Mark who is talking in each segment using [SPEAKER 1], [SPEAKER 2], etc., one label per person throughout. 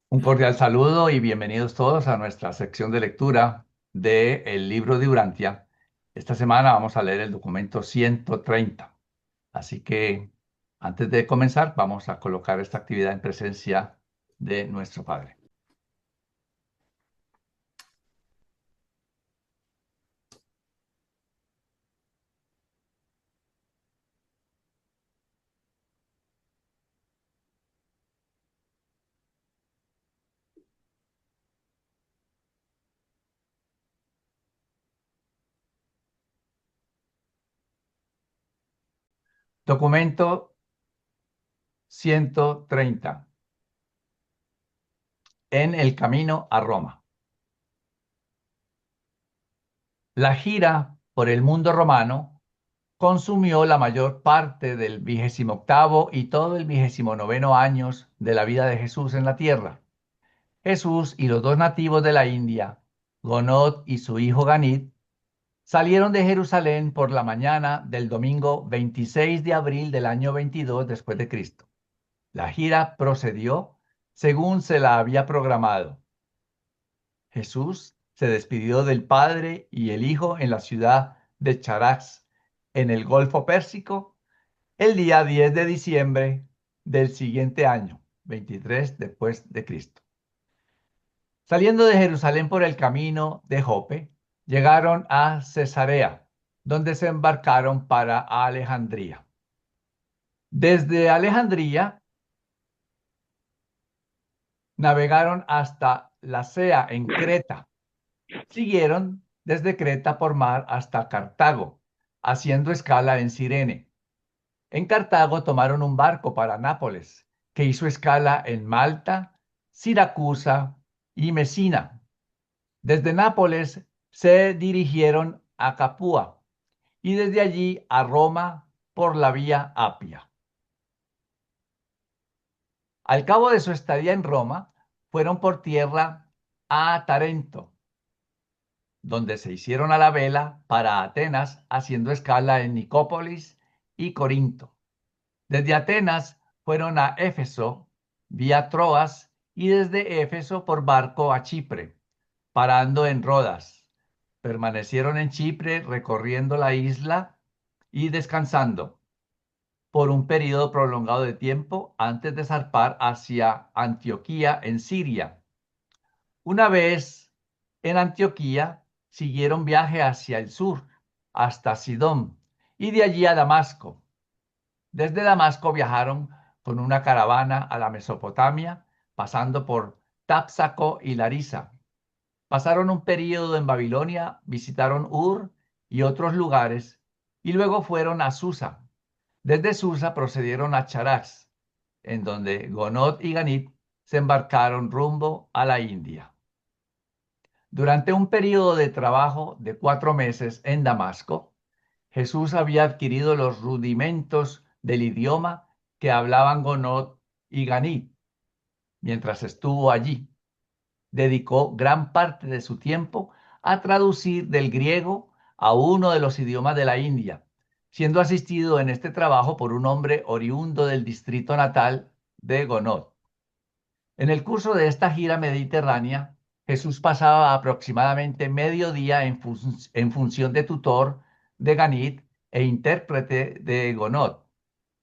[SPEAKER 1] Un cordial saludo y bienvenidos todos a nuestra sección de lectura del libro de Urantia. Esta semana vamos a leer el documento 130. Así que antes de comenzar, vamos a colocar esta actividad en presencia de nuestro Padre. Documento 130. En el camino a Roma. La gira por el mundo romano consumió la mayor parte del 28º y todo el 29º años de la vida de Jesús en la tierra. Jesús y los dos nativos de la India, Gonod y su hijo Ganid, salieron de Jerusalén por la mañana del domingo 26 de abril del año 22 después de Cristo. La gira procedió según se la había programado. Jesús se despidió del Padre y el Hijo en la ciudad de Charax, en el Golfo Pérsico, el día 10 de diciembre del siguiente año, 23 después de Cristo. Saliendo de Jerusalén por el camino de Jope, llegaron a Cesarea, donde se embarcaron para Alejandría. Desde Alejandría navegaron hasta Lasea en Creta. Siguieron desde Creta por mar hasta Cartago, haciendo escala en Cirene. En Cartago tomaron un barco para Nápoles, que hizo escala en Malta, Siracusa y Mesina. Desde Nápoles se dirigieron a Capua y desde allí a Roma por la vía Apia. Al cabo de su estadía en Roma, fueron por tierra a Tarento, donde se hicieron a la vela para Atenas, haciendo escala en Nicópolis y Corinto. Desde Atenas fueron a Éfeso, vía Troas, y desde Éfeso por barco a Chipre, parando en Rodas. Permanecieron en Chipre recorriendo la isla y descansando por un periodo prolongado de tiempo antes de zarpar hacia Antioquía en Siria. Una vez en Antioquía, siguieron viaje hacia el sur, hasta Sidón, y de allí a Damasco. Desde Damasco viajaron con una caravana a la Mesopotamia, pasando por Tápsaco y Larisa. Pasaron un período en Babilonia, visitaron Ur y otros lugares, y luego fueron a Susa. Desde Susa procedieron a Charax, en donde Gonod y Ganit se embarcaron rumbo a la India. Durante un período de trabajo de 4 meses en Damasco, Jesús había adquirido los rudimentos del idioma que hablaban Gonod y Ganit mientras estuvo allí. Dedicó gran parte de su tiempo a traducir del griego a uno de los idiomas de la India, siendo asistido en este trabajo por un hombre oriundo del distrito natal de Gonod. En el curso de esta gira mediterránea, Jesús pasaba aproximadamente medio día en función de tutor de Ganit e intérprete de Gonod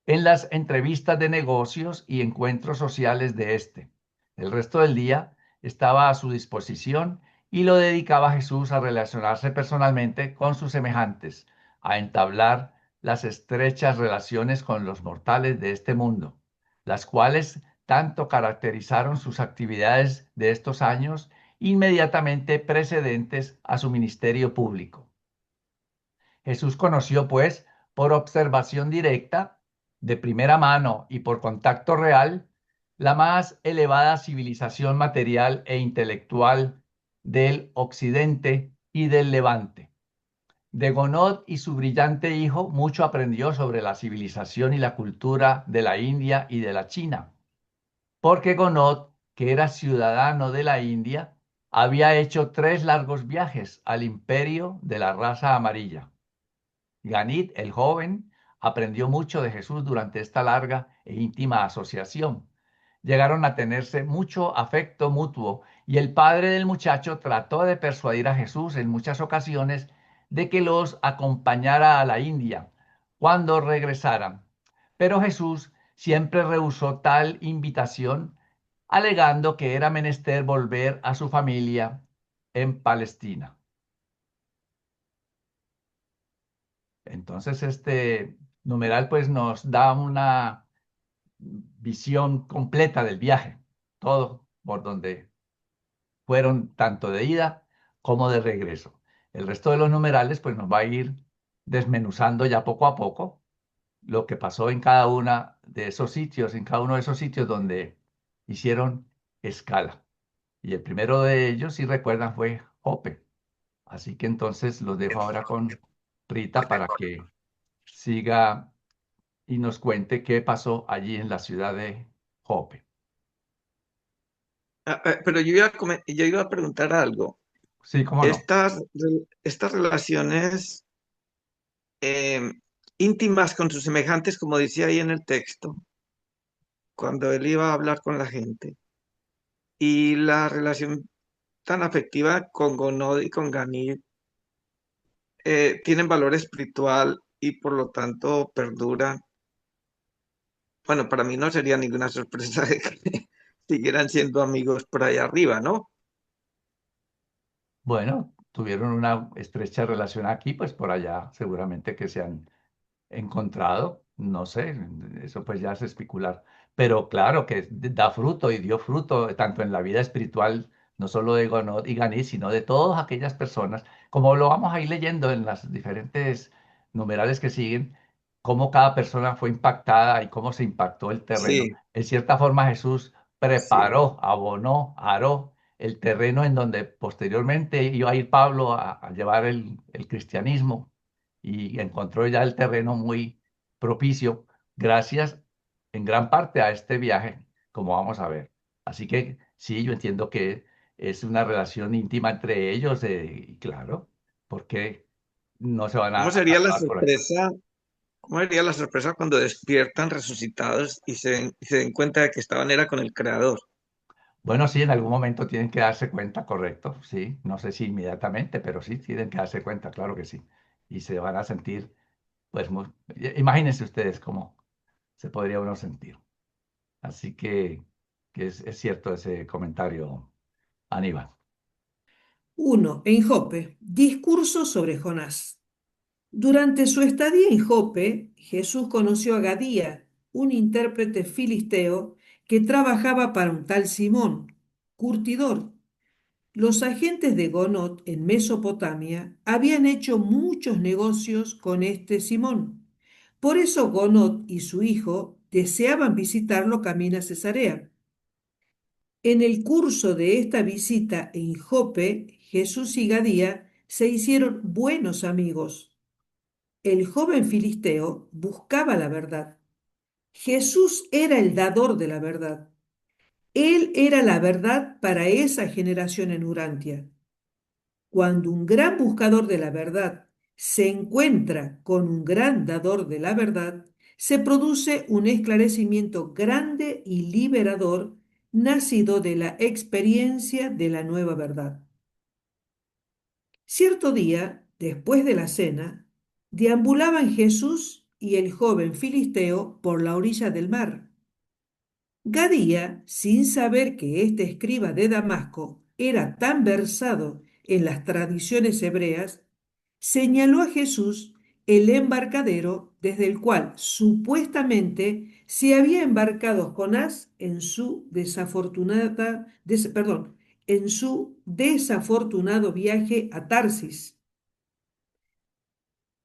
[SPEAKER 1] en las entrevistas de negocios y encuentros sociales de este. El resto del día estaba a su disposición y lo dedicaba Jesús a relacionarse personalmente con sus semejantes, a entablar las estrechas relaciones con los mortales de este mundo, las cuales tanto caracterizaron sus actividades de estos años inmediatamente precedentes a su ministerio público. Jesús conoció, pues, por observación directa, de primera mano y por contacto real, la más elevada civilización material e intelectual del Occidente y del Levante. De Gonod y su brillante hijo mucho aprendió sobre la civilización y la cultura de la India y de la China, porque Gonod, que era ciudadano de la India, había hecho 3 largos viajes al imperio de la raza amarilla. Ganit, el joven, aprendió mucho de Jesús durante esta larga e íntima asociación. llegaron a tenerse mucho afecto mutuo y el padre del muchacho trató de persuadir a Jesús en muchas ocasiones de que los acompañara a la India cuando regresaran. Pero Jesús siempre rehusó tal invitación, alegando que era menester volver a su familia en Palestina. Entonces, este numeral pues nos da una visión completa del viaje, todo por donde fueron tanto de ida como de regreso. El resto de los numerales pues nos va a ir desmenuzando ya poco a poco lo que pasó en cada una de esos sitios, en cada uno de esos sitios donde hicieron escala. Y el primero de ellos, si recuerdan, fue Jope. Así que entonces los dejo ahora con Rita para que siga y nos cuente qué pasó allí en la ciudad de Jope.
[SPEAKER 2] Pero yo iba a preguntar algo.
[SPEAKER 1] Sí, cómo no.
[SPEAKER 2] Estas relaciones eh, íntimas con sus semejantes, como decía ahí en el texto, cuando él iba a hablar con la gente, y la relación tan afectiva con Gonod y con Ganid, tienen valor espiritual y por lo tanto perduran. Bueno, para mí no sería ninguna sorpresa de que siguieran siendo amigos por allá arriba, ¿no?
[SPEAKER 1] Bueno, tuvieron una estrecha relación aquí, pues por allá seguramente que se han encontrado, no sé, eso pues ya es especular, pero claro que da fruto y dio fruto tanto en la vida espiritual, no solo de Gonod y Ganí, sino de todas aquellas personas, como lo vamos a ir leyendo en las diferentes numerales que siguen, cómo cada persona fue impactada y cómo se impactó el terreno.
[SPEAKER 2] Sí,
[SPEAKER 1] En cierta forma Jesús
[SPEAKER 2] sí,
[SPEAKER 1] preparó, abonó, aró el terreno en donde posteriormente iba a ir Pablo a llevar el cristianismo y encontró ya el terreno muy propicio gracias en gran parte a este viaje, como vamos a ver. Así que sí, yo entiendo que es una relación íntima entre ellos, y claro, porque no se van a
[SPEAKER 2] ¿cómo sería la
[SPEAKER 1] acabar por allá.
[SPEAKER 2] sorpresa? ¿Cómo sería la sorpresa cuando despiertan resucitados y se den cuenta de que estaban era con el Creador?
[SPEAKER 1] Bueno, sí, en algún momento tienen que darse cuenta, correcto, sí, no sé si inmediatamente, pero sí, tienen que darse cuenta, claro que sí. Y se van a sentir, pues, imagínense ustedes cómo se podría uno sentir. Así que es cierto ese comentario, Aníbal.
[SPEAKER 3] 1. En Jope, discurso sobre Jonás. Durante su estadía en Jope, Jesús conoció a Gadía, un intérprete filisteo que trabajaba para un tal Simón, curtidor. Los agentes de Gonot en Mesopotamia habían hecho muchos negocios con este Simón. Por eso Gonot y su hijo deseaban visitarlo camino a Cesarea. En el curso de esta visita en Jope, Jesús y Gadía se hicieron buenos amigos. El joven filisteo buscaba la verdad. Jesús era el dador de la verdad. Él era la verdad para esa generación en Urantia. Cuando un gran buscador de la verdad se encuentra con un gran dador de la verdad, se produce un esclarecimiento grande y liberador nacido de la experiencia de la nueva verdad. Cierto día, después de la cena, deambulaban Jesús y el joven filisteo por la orilla del mar. Gadía, sin saber que este escriba de Damasco era tan versado en las tradiciones hebreas, señaló a Jesús el embarcadero desde el cual supuestamente se había embarcado Jonás en su en su desafortunado viaje a Tarsis.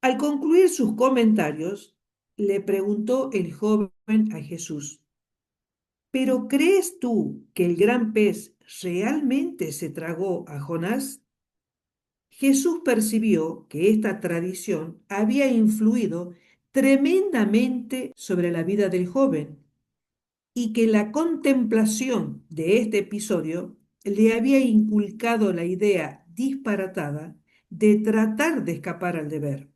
[SPEAKER 3] Al concluir sus comentarios, le preguntó el joven a Jesús: ¿pero crees tú que el gran pez realmente se tragó a Jonás? Jesús percibió que esta tradición había influido tremendamente sobre la vida del joven y que la contemplación de este episodio le había inculcado la idea disparatada de tratar de escapar al deber.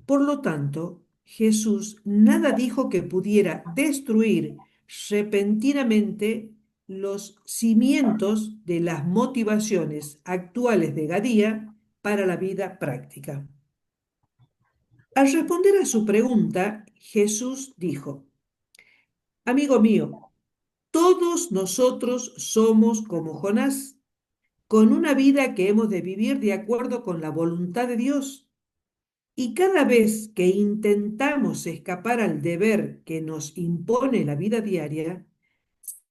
[SPEAKER 3] Por lo tanto, Jesús nada dijo que pudiera destruir repentinamente los cimientos de las motivaciones actuales de Gadía para la vida práctica. Al responder a su pregunta, Jesús dijo: Amigo mío, todos nosotros somos como Jonás, con una vida que hemos de vivir de acuerdo con la voluntad de Dios. Y cada vez que intentamos escapar al deber que nos impone la vida diaria,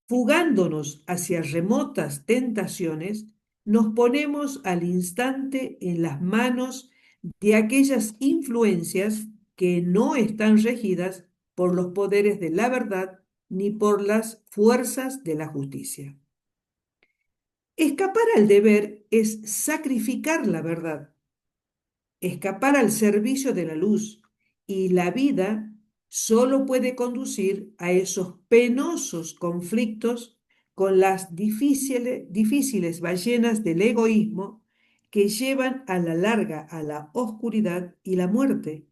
[SPEAKER 3] fugándonos hacia remotas tentaciones, nos ponemos al instante en las manos de aquellas influencias que no están regidas por los poderes de la verdad ni por las fuerzas de la justicia. Escapar al deber es sacrificar la verdad, escapar al servicio de la luz, y la vida solo puede conducir a esos penosos conflictos con las difíciles ballenas del egoísmo que llevan a la larga a la oscuridad y la muerte,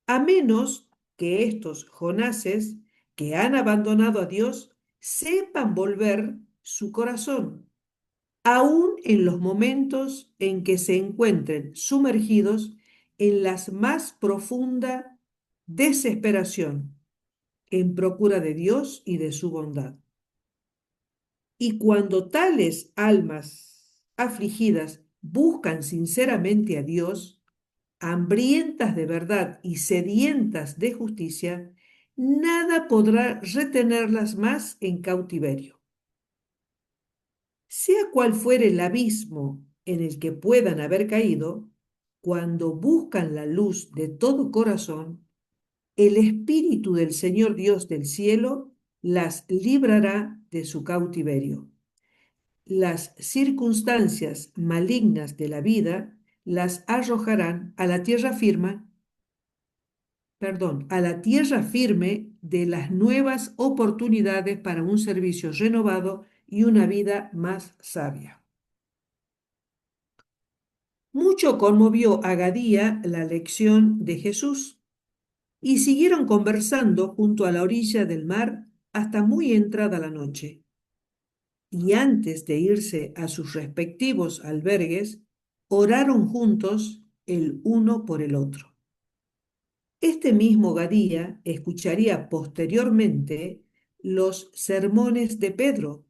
[SPEAKER 3] a menos que estos Jonases que han abandonado a Dios sepan volver su corazón aún en los momentos en que se encuentren sumergidos en la más profunda desesperación, en procura de Dios y de su bondad. Y cuando tales almas afligidas buscan sinceramente a Dios, hambrientas de verdad y sedientas de justicia, nada podrá retenerlas más en cautiverio. Sea cual fuere el abismo en el que puedan haber caído, cuando buscan la luz de todo corazón, el Espíritu del Señor Dios del cielo las librará de su cautiverio. Las circunstancias malignas de la vida las arrojarán a la tierra firme, a la tierra firme de las nuevas oportunidades para un servicio renovado y una vida más sabia. Mucho conmovió a Gadía la lección de Jesús, y siguieron conversando junto a la orilla del mar hasta muy entrada la noche. Y antes de irse a sus respectivos albergues, oraron juntos el uno por el otro. Este mismo Gadía escucharía posteriormente los sermones de Pedro,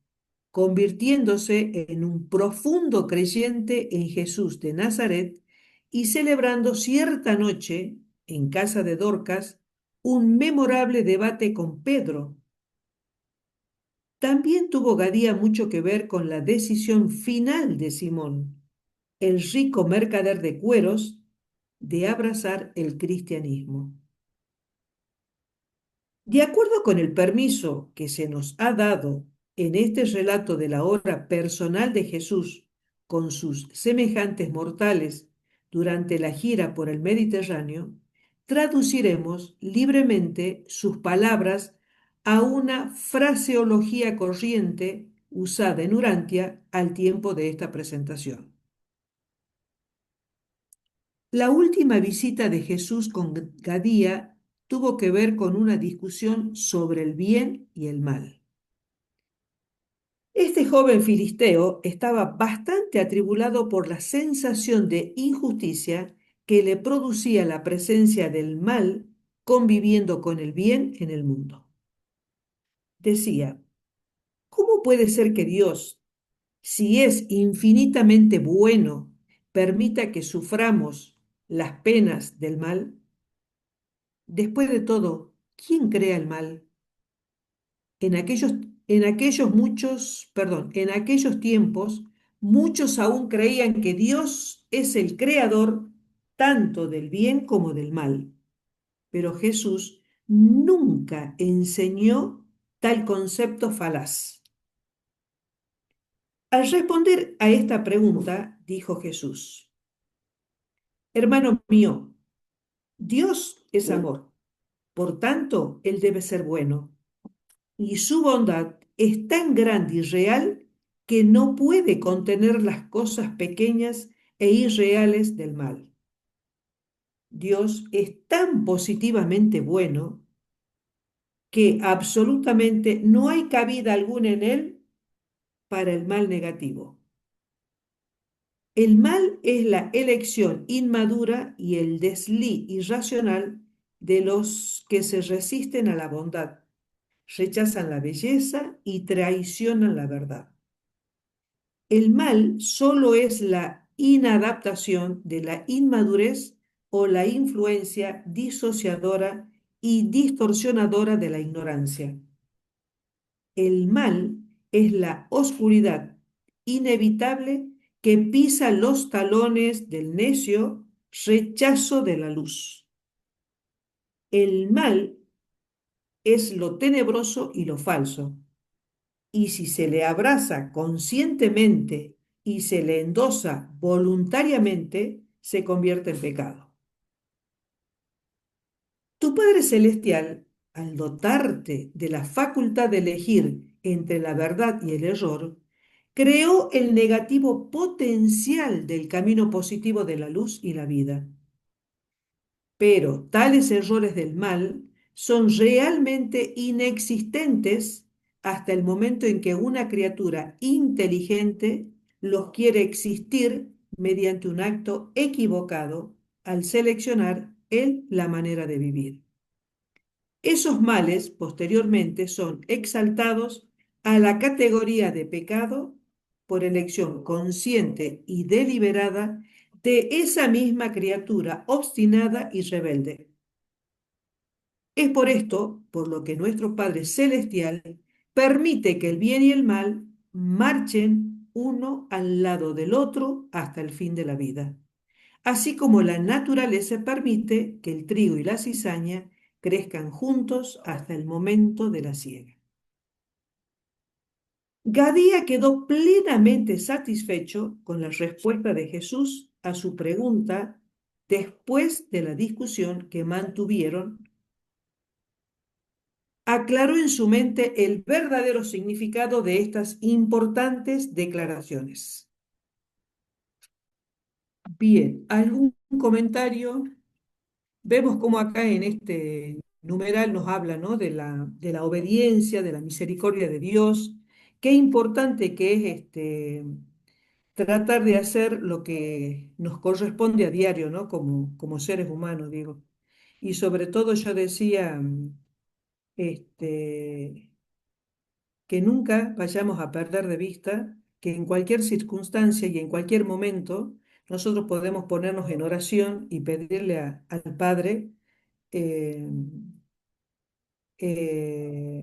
[SPEAKER 3] convirtiéndose en un profundo creyente en Jesús de Nazaret y celebrando cierta noche, en casa de Dorcas, un memorable debate con Pedro. También tuvo Gadía mucho que ver con la decisión final de Simón, el rico mercader de cueros, de abrazar el cristianismo. De acuerdo con el permiso que se nos ha dado en este relato de la obra personal de Jesús con sus semejantes mortales durante la gira por el Mediterráneo, traduciremos libremente sus palabras a una fraseología corriente usada en Urantia al tiempo de esta presentación. La última visita de Jesús con Gadía tuvo que ver con una discusión sobre el bien y el mal. Este joven filisteo estaba bastante atribulado por la sensación de injusticia que le producía la presencia del mal conviviendo con el bien en el mundo. Decía: ¿cómo puede ser que Dios, si es infinitamente bueno, permita que suframos las penas del mal? Después de todo, ¿quién crea el mal? En aquellos tiempos, muchos aún creían que Dios es el creador tanto del bien como del mal. Pero Jesús nunca enseñó tal concepto falaz. Al responder a esta pregunta, dijo Jesús: Hermano mío, Dios es amor, por tanto, Él debe ser bueno. Y su bondad es tan grande y real que no puede contener las cosas pequeñas e irreales del mal. Dios es tan positivamente bueno que absolutamente no hay cabida alguna en él para el mal negativo. El mal es la elección inmadura y el desliz irracional de los que se resisten a la bondad, rechazan la belleza y traicionan la verdad. El mal solo es la inadaptación de la inmadurez o la influencia disociadora y distorsionadora de la ignorancia. El mal es la oscuridad inevitable que pisa los talones del necio, rechazo de la luz. El mal es lo tenebroso y lo falso, y si se le abraza conscientemente y se le endosa voluntariamente, se convierte en pecado. Tu Padre Celestial, al dotarte de la facultad de elegir entre la verdad y el error, creó el negativo potencial del camino positivo de la luz y la vida. Pero tales errores del mal son realmente inexistentes hasta el momento en que una criatura inteligente los quiere existir mediante un acto equivocado al seleccionar él la manera de vivir. Esos males posteriormente son exaltados a la categoría de pecado por elección consciente y deliberada de esa misma criatura obstinada y rebelde. Es por esto por lo que nuestro Padre Celestial permite que el bien y el mal marchen uno al lado del otro hasta el fin de la vida, así como la naturaleza permite que el trigo y la cizaña crezcan juntos hasta el momento de la siega. Gadía quedó plenamente satisfecho con la respuesta de Jesús a su pregunta después de la discusión que mantuvieron. Aclaró en su mente el verdadero significado de estas importantes declaraciones. Bien, ¿algún comentario? Vemos cómo acá en este numeral nos habla, ¿no? de la obediencia, de la misericordia de Dios. Qué importante que es tratar de hacer lo que nos corresponde a diario, ¿no? Como seres humanos, digo. Y sobre todo yo decía, este, que nunca vayamos a perder de vista que en cualquier circunstancia y en cualquier momento nosotros podemos ponernos en oración y pedirle al Padre eh, eh,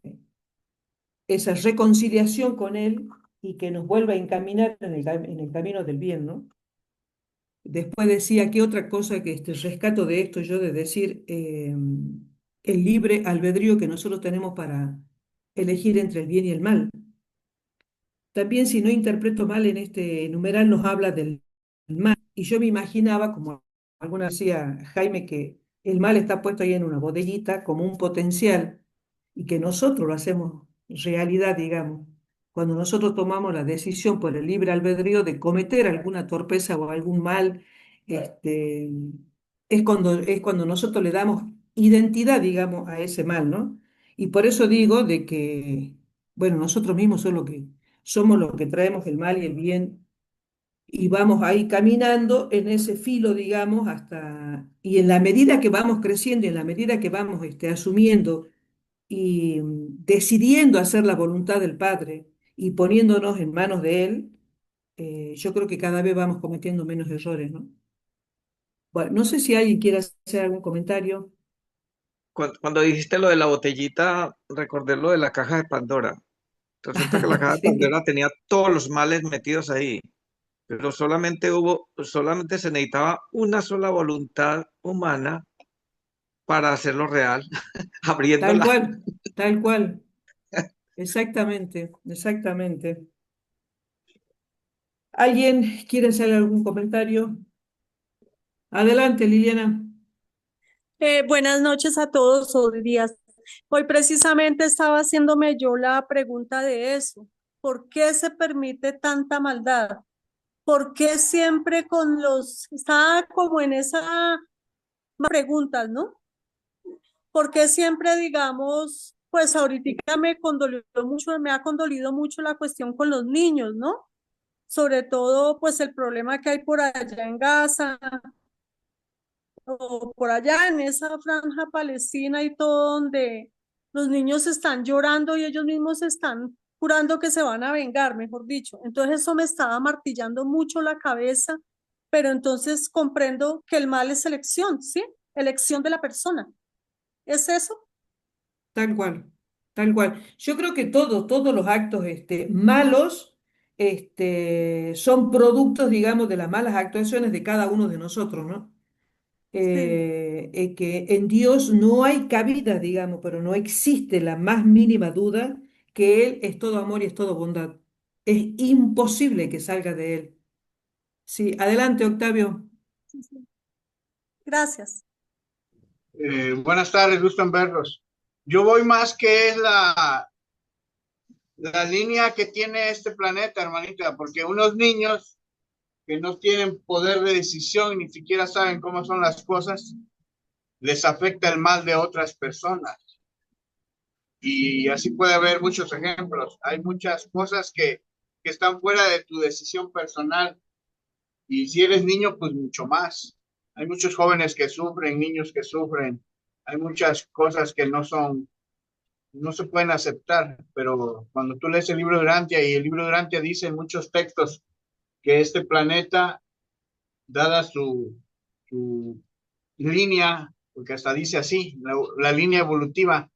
[SPEAKER 3] esa reconciliación con Él y que nos vuelva a encaminar en el camino del bien, ¿no? Después decía, ¿qué otra cosa que rescato de esto yo de decir el libre albedrío que nosotros tenemos para elegir entre el bien y el mal? También, si no interpreto mal, en este numeral nos habla del mal. Y yo me imaginaba, como alguna vez decía Jaime, que el mal está puesto ahí en una botellita como un potencial y que nosotros lo hacemos realidad, digamos. Cuando nosotros tomamos la decisión por el libre albedrío de cometer alguna torpeza o algún mal, este, es cuando nosotros le damos identidad, digamos, a ese mal, ¿no? Y por eso digo de que, bueno, nosotros mismos somos los que traemos el mal y el bien y vamos ahí caminando en ese filo, digamos, y en la medida que vamos creciendo y en la medida que vamos asumiendo y decidiendo hacer la voluntad del Padre y poniéndonos en manos de Él, yo creo que cada vez vamos cometiendo menos errores, ¿no? Bueno, no sé si alguien quiere hacer algún comentario.
[SPEAKER 2] Cuando dijiste lo de la botellita, recordé lo de la caja de Pandora. Resulta que la caja de
[SPEAKER 3] Sí,
[SPEAKER 2] Pandora tenía todos los males metidos ahí, pero solamente se necesitaba una sola voluntad humana para hacerlo real,
[SPEAKER 3] tal
[SPEAKER 2] abriéndola.
[SPEAKER 3] cual, tal cual. Exactamente, exactamente. ¿Alguien quiere hacer algún comentario? Adelante, Liliana.
[SPEAKER 4] Buenas noches a todos, hoy días. Hoy precisamente estaba haciéndome yo la pregunta de eso. ¿Por qué se permite tanta maldad? ¿Por qué siempre estaba como en esa preguntas, ¿no? ¿Por qué siempre, digamos, pues ahorita me condolió mucho, me ha condolido mucho la cuestión con los niños, ¿no? Sobre todo, pues el problema que hay por allá en Gaza o por allá en esa franja palestina y todo, donde los niños están llorando y ellos mismos están jurando que se van a vengar, mejor dicho. Entonces eso me estaba martillando mucho la cabeza, pero entonces comprendo que el mal es elección, ¿sí? Elección de la persona. ¿Es eso?
[SPEAKER 3] Tal cual, tal cual. Yo creo que todos los actos malos son productos, digamos, de las malas actuaciones de cada uno de nosotros, ¿no?
[SPEAKER 4] Sí,
[SPEAKER 3] Que en Dios no hay cabida, digamos, pero no existe la más mínima duda que Él es todo amor y es todo bondad. Es imposible que salga de Él. Sí, adelante, Octavio.
[SPEAKER 4] sí, sí. Gracias.
[SPEAKER 5] Buenas tardes, gusto en verlos. Yo voy más que es la línea que tiene este planeta, hermanita, porque unos niños que no tienen poder de decisión y ni siquiera saben cómo son las cosas, les afecta el mal de otras personas. Y así puede haber muchos ejemplos. Hay muchas cosas que están fuera de tu decisión personal. Y si eres niño, pues mucho más. Hay muchos jóvenes que sufren, niños que sufren. Hay muchas cosas que no se pueden aceptar, pero cuando tú lees el libro de Urantia, y el libro de Urantia dice en muchos textos que este planeta, dada su línea, porque hasta dice así, la línea evolutiva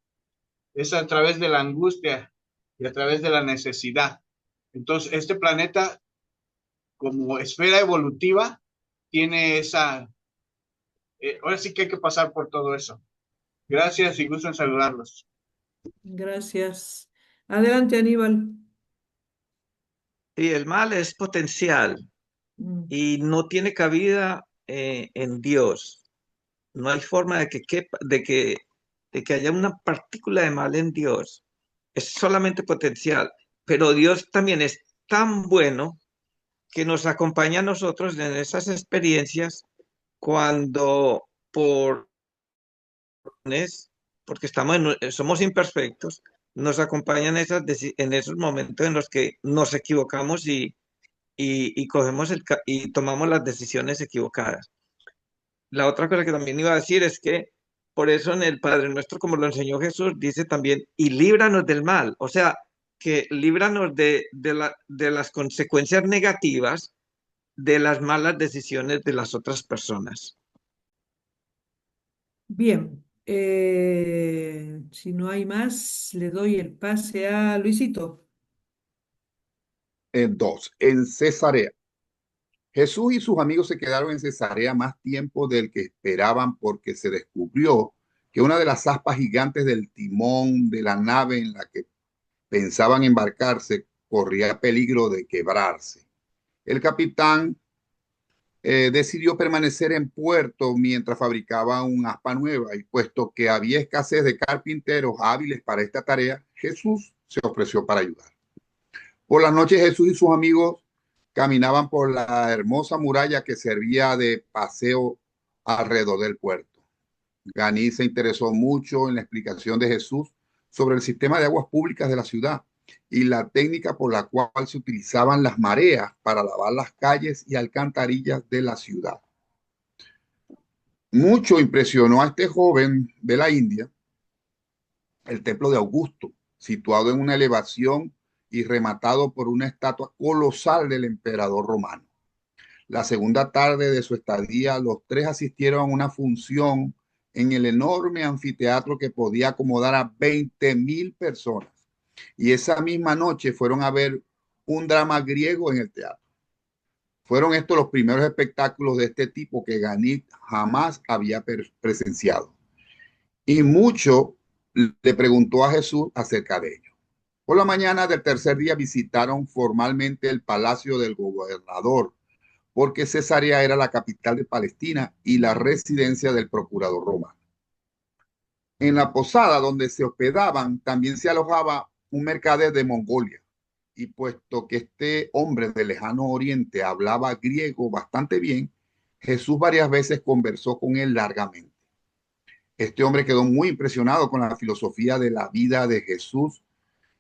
[SPEAKER 5] es a través de la angustia y a través de la necesidad. Entonces, este planeta, como esfera evolutiva, tiene ahora sí que hay que pasar por todo eso. Gracias y gusto en saludarlos.
[SPEAKER 3] Gracias. Adelante, Aníbal.
[SPEAKER 2] Y el mal es potencial
[SPEAKER 3] Mm.
[SPEAKER 2] y no tiene cabida en Dios. No hay forma de que haya una partícula de mal en Dios. Es solamente potencial. Pero Dios también es tan bueno que nos acompaña a nosotros en esas experiencias cuando por porque somos imperfectos, nos acompañan en esos momentos en los que nos equivocamos y cogemos y tomamos las decisiones equivocadas. La otra cosa que también iba a decir es que por eso en el Padre Nuestro, como lo enseñó Jesús, dice también, y líbranos del mal, o sea, que líbranos de las consecuencias negativas de las malas decisiones de las otras personas.
[SPEAKER 3] Bien. Si no hay más, le doy el pase a Luisito.
[SPEAKER 6] Dos, en Cesarea. Jesús y sus amigos se quedaron en Cesarea más tiempo del que esperaban porque se descubrió que una de las aspas gigantes del timón de la nave en la que pensaban embarcarse corría peligro de quebrarse. El capitán decidió permanecer en puerto mientras fabricaba un aspa nueva y puesto que había escasez de carpinteros hábiles para esta tarea, Jesús se ofreció para ayudar. Por las noches Jesús y sus amigos caminaban por la hermosa muralla que servía de paseo alrededor del puerto. Ganí se interesó mucho en la explicación de Jesús sobre el sistema de aguas públicas de la ciudad y la técnica por la cual se utilizaban las mareas para lavar las calles y alcantarillas de la ciudad. Mucho impresionó a este joven de la India el templo de Augusto, situado en una elevación y rematado por una estatua colosal del emperador romano. La segunda tarde de su estadía, los tres asistieron a una función en el enorme anfiteatro que podía acomodar a 20,000 personas. Y esa misma noche fueron a ver un drama griego en el teatro. Fueron estos los primeros espectáculos de este tipo que Ganit jamás había presenciado. Y mucho le preguntó a Jesús acerca de ello. Por la mañana del tercer día visitaron formalmente el palacio del gobernador, porque Cesarea era la capital de Palestina y la residencia del procurador romano. En la posada donde se hospedaban también se alojaba un mercader de Mongolia, y puesto que este hombre del lejano oriente hablaba griego bastante bien, Jesús varias veces conversó con él largamente. Este hombre quedó muy impresionado con la filosofía de la vida de Jesús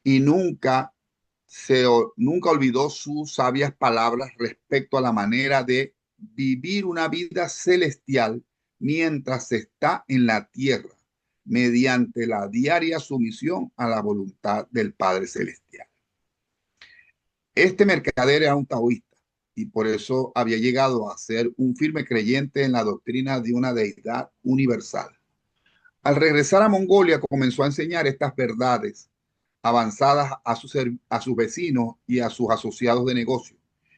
[SPEAKER 6] y nunca olvidó sus sabias palabras respecto a la manera de vivir una vida celestial mientras se está en la tierra, mediante la diaria sumisión a la voluntad del Padre Celestial. Este mercader era un taoísta y por eso había llegado a ser un firme creyente en la doctrina de una deidad universal. Al regresar a Mongolia comenzó a enseñar estas verdades avanzadas a sus vecinos y a sus asociados de negocio.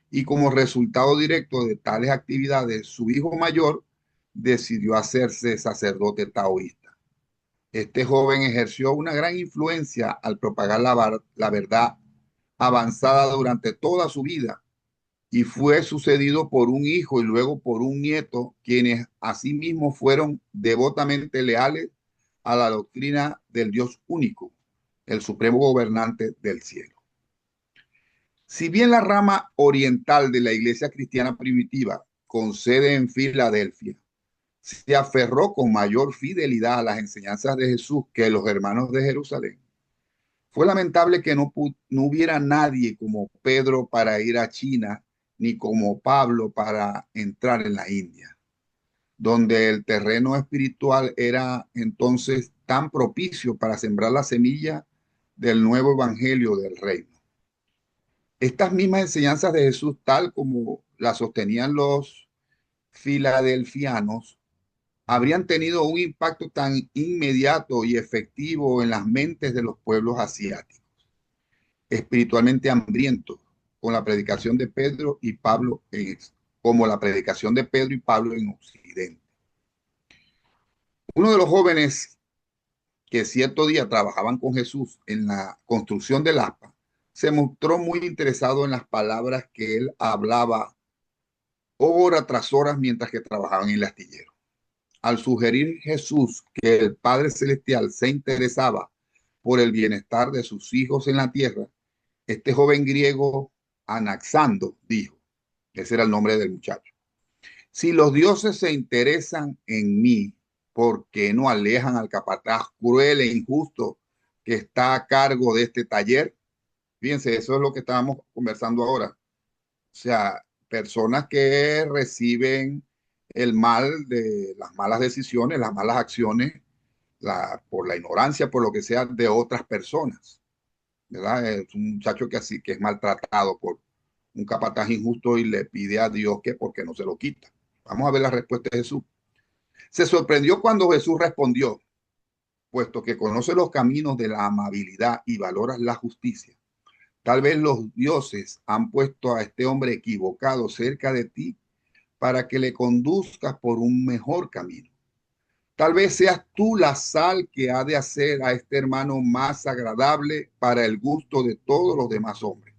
[SPEAKER 6] Y como resultado directo de tales actividades, su hijo mayor decidió hacerse sacerdote taoísta. Este joven ejerció una gran influencia al propagar la verdad avanzada durante toda su vida y fue sucedido por un hijo y luego por un nieto, quienes asimismo fueron devotamente leales a la doctrina del Dios único, el supremo gobernante del cielo. Si bien la rama oriental de la iglesia cristiana primitiva, con sede en Filadelfia, se aferró con mayor fidelidad a las enseñanzas de Jesús que los hermanos de Jerusalén, fue lamentable que no hubiera nadie como Pedro para ir a China, ni como Pablo para entrar en la India, donde el terreno espiritual era entonces tan propicio para sembrar la semilla del nuevo evangelio del reino. Estas mismas enseñanzas de Jesús, tal como las sostenían los filadelfianos, habrían tenido un impacto tan inmediato y efectivo en las mentes de los pueblos asiáticos, espiritualmente hambrientos, con la predicación de Pedro y Pablo como la predicación de Pedro y Pablo en Occidente. Uno de los jóvenes que cierto día trabajaban con Jesús en la construcción del aspa, se mostró muy interesado en las palabras que él hablaba hora tras hora mientras que trabajaban en el astillero. Al sugerir Jesús que el Padre Celestial se interesaba por el bienestar de sus hijos en la tierra, este joven griego, Anaxando, dijo, ese era el nombre del muchacho: si los dioses se interesan en mí, ¿por qué no alejan al capataz cruel e injusto que está a cargo de este taller? Fíjense, eso es lo que estábamos conversando ahora. O sea, personas que reciben el mal de las malas decisiones, las malas acciones, por la ignorancia, por lo que sea, de otras personas, ¿verdad? Es un muchacho que es maltratado por un capataz injusto y le pide a Dios que porque no se lo quita. Vamos a ver la respuesta de Jesús. Se sorprendió cuando Jesús respondió: puesto que conoces los caminos de la amabilidad y valoras la justicia, tal vez los dioses han puesto a este hombre equivocado cerca de ti para que le conduzcas por un mejor camino. Tal vez seas tú la sal que ha de hacer a este hermano más agradable para el gusto de todos los demás hombres.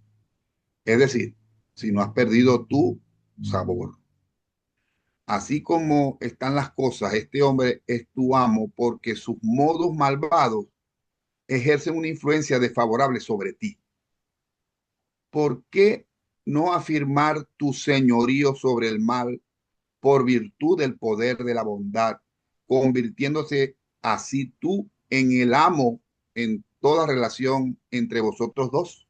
[SPEAKER 6] Es decir, si no has perdido tu sabor. Así como están las cosas, este hombre es tu amo porque sus modos malvados ejercen una influencia desfavorable sobre ti. ¿Por qué no afirmar tu señorío sobre el mal por virtud del poder de la bondad, convirtiéndose así tú en el amo en toda relación entre vosotros dos?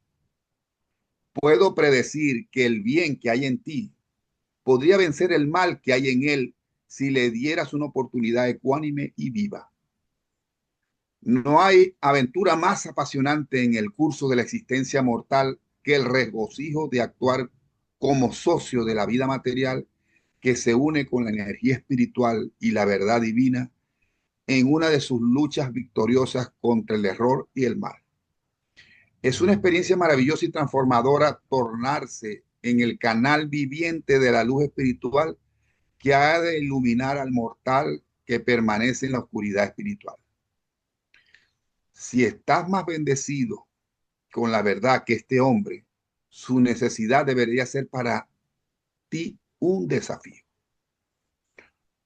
[SPEAKER 6] Puedo predecir que el bien que hay en ti podría vencer el mal que hay en él si le dieras una oportunidad ecuánime y viva. No hay aventura más apasionante en el curso de la existencia mortal que el regocijo de actuar como socio de la vida material que se une con la energía espiritual y la verdad divina en una de sus luchas victoriosas contra el error y el mal. Es una experiencia maravillosa y transformadora tornarse en el canal viviente de la luz espiritual que ha de iluminar al mortal que permanece en la oscuridad espiritual. Si estás más bendecido con la verdad que este hombre, su necesidad debería ser para ti un desafío.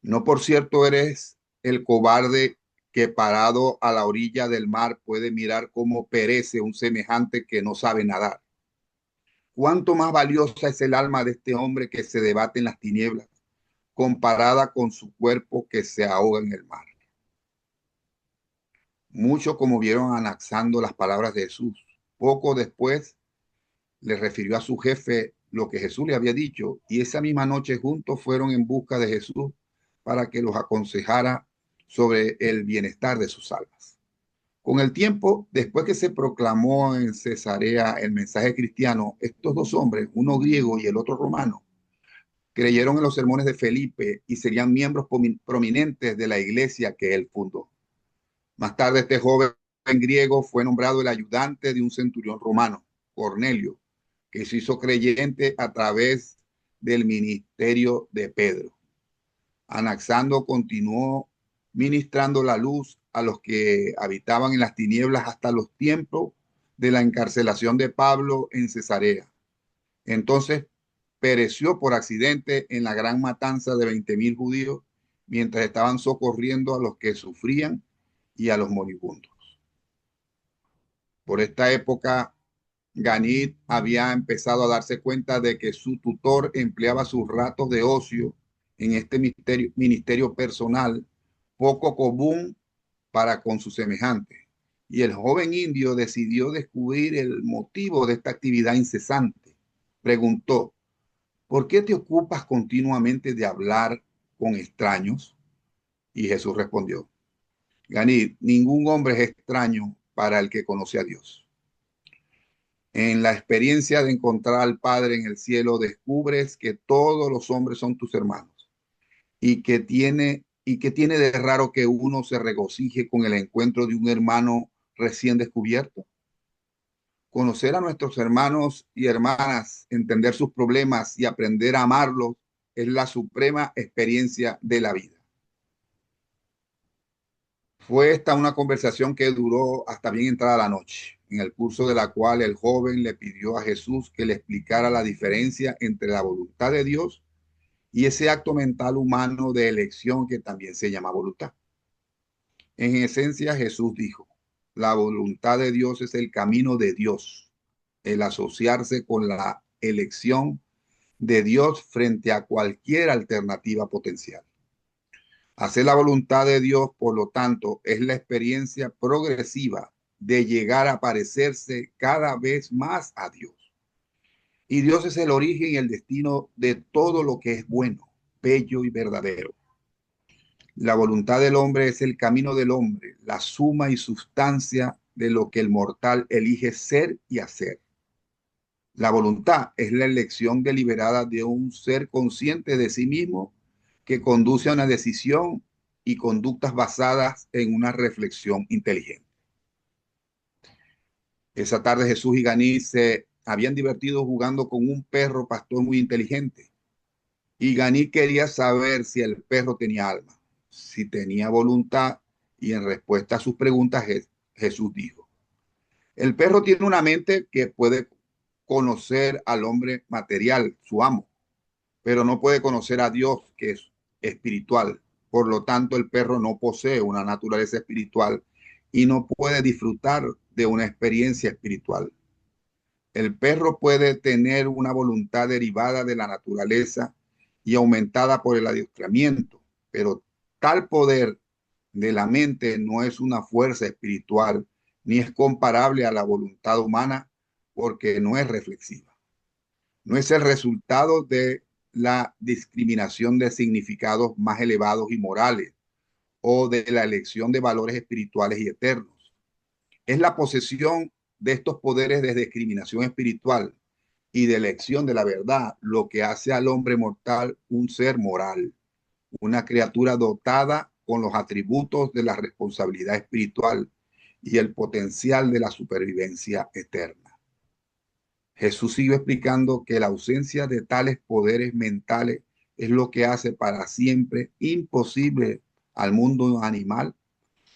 [SPEAKER 6] No por cierto eres el cobarde que parado a la orilla del mar puede mirar cómo perece un semejante que no sabe nadar. ¿Cuánto más valiosa es el alma de este hombre que se debate en las tinieblas comparada con su cuerpo que se ahoga en el mar? Muchos conmovieron anaxando las palabras de Jesús. Poco después le refirió a su jefe lo que Jesús le había dicho, y esa misma noche juntos fueron en busca de Jesús para que los aconsejara sobre el bienestar de sus almas. Con el tiempo, después que se proclamó en Cesarea el mensaje cristiano, estos dos hombres, uno griego y el otro romano, creyeron en los sermones de Felipe y serían miembros prominentes de la iglesia que él fundó. Más tarde, este joven griego fue nombrado el ayudante de un centurión romano, Cornelio, que se hizo creyente a través del ministerio de Pedro. Anaxando continuó ministrando la luz a los que habitaban en las tinieblas hasta los tiempos de la encarcelación de Pablo en Cesarea. Entonces pereció por accidente en la gran matanza de 20,000 judíos mientras estaban socorriendo a los que sufrían y a los moribundos. Por esta época, Ganit había empezado a darse cuenta de que su tutor empleaba sus ratos de ocio en este ministerio personal poco común para con sus semejantes. Y el joven indio decidió descubrir el motivo de esta actividad incesante. Preguntó: ¿por qué te ocupas continuamente de hablar con extraños? Y Jesús respondió: Ganit, ningún hombre es extraño para el que conoce a Dios. En la experiencia de encontrar al Padre en el cielo, descubres que todos los hombres son tus hermanos y que tiene de raro que uno se regocije con el encuentro de un hermano recién descubierto. Conocer a nuestros hermanos y hermanas, entender sus problemas y aprender a amarlos es la suprema experiencia de la vida. Fue esta una conversación que duró hasta bien entrada la noche, en el curso de la cual el joven le pidió a Jesús que le explicara la diferencia entre la voluntad de Dios y ese acto mental humano de elección que también se llama voluntad. En esencia, Jesús dijo: la voluntad de Dios es el camino de Dios, el asociarse con la elección de Dios frente a cualquier alternativa potencial. Hacer la voluntad de Dios, por lo tanto, es la experiencia progresiva de llegar a parecerse cada vez más a Dios. Y Dios es el origen y el destino de todo lo que es bueno, bello y verdadero. La voluntad del hombre es el camino del hombre, la suma y sustancia de lo que el mortal elige ser y hacer. La voluntad es la elección deliberada de un ser consciente de sí mismo que conduce a una decisión y conductas basadas en una reflexión inteligente. Esa tarde Jesús y Ganí se habían divertido jugando con un perro pastor muy inteligente. Y Ganí quería saber si el perro tenía alma, si tenía voluntad, y en respuesta a sus preguntas Jesús dijo: el perro tiene una mente que puede conocer al hombre material, su amo, pero no puede conocer a Dios, que es espiritual. Por lo tanto, el perro no posee una naturaleza espiritual y no puede disfrutar de una experiencia espiritual. El perro puede tener una voluntad derivada de la naturaleza y aumentada por el adiestramiento, pero tal poder de la mente no es una fuerza espiritual ni es comparable a la voluntad humana porque no es reflexiva. No es el resultado de la discriminación de significados más elevados y morales o de la elección de valores espirituales y eternos. Es la posesión de estos poderes de discriminación espiritual y de elección de la verdad lo que hace al hombre mortal un ser moral, una criatura dotada con los atributos de la responsabilidad espiritual y el potencial de la supervivencia eterna. Jesús siguió explicando que la ausencia de tales poderes mentales es lo que hace para siempre imposible al mundo animal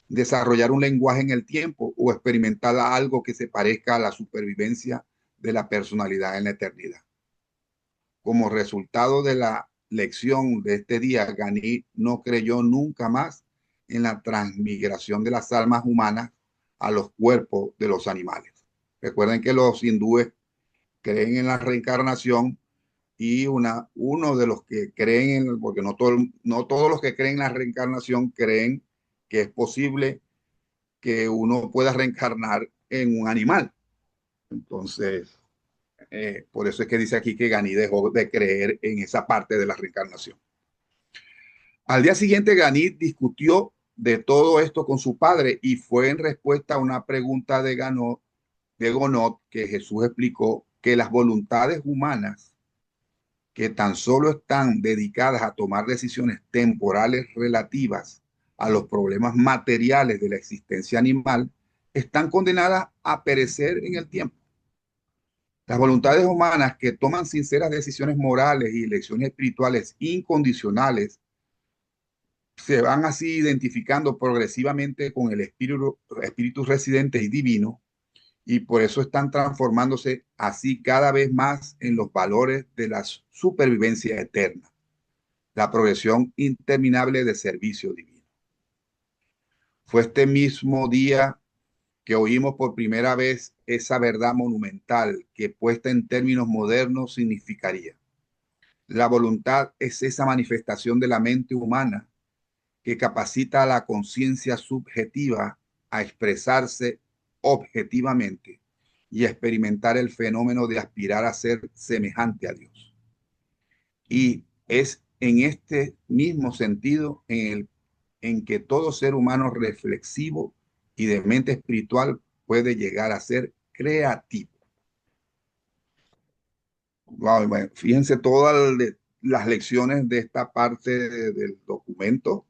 [SPEAKER 6] desarrollar un lenguaje en el tiempo o experimentar algo que se parezca a la supervivencia de la personalidad en la eternidad. Como resultado de la lección de este día, Ganí no creyó nunca más en la transmigración de las almas humanas a los cuerpos de los animales. Recuerden que los hindúes creen en la reencarnación y uno de los que creen, porque no todos los que creen en la reencarnación creen que es posible que uno pueda reencarnar en un animal. Entonces, por eso es que dice aquí que Ganí dejó de creer en esa parte de la reencarnación. Al día siguiente, Ganí discutió de todo esto con su padre y fue en respuesta a una pregunta de Gonot que Jesús explicó que las voluntades humanas que tan solo están dedicadas a tomar decisiones temporales relativas a los problemas materiales de la existencia animal, están condenadas a perecer en el tiempo. Las voluntades humanas que toman sinceras decisiones morales y elecciones espirituales incondicionales se van así identificando progresivamente con el espíritu residente y divino, y por eso están transformándose así cada vez más en los valores de la supervivencia eterna, la progresión interminable de servicio divino. Fue este mismo día que oímos por primera vez esa verdad monumental que puesta en términos modernos significaría: la voluntad es esa manifestación de la mente humana que capacita a la conciencia subjetiva a expresarse objetivamente y experimentar el fenómeno de aspirar a ser semejante a Dios. Y es en este mismo sentido en que todo ser humano reflexivo y de mente espiritual puede llegar a ser creativo. Wow, bueno, fíjense todas las lecciones de esta parte del documento,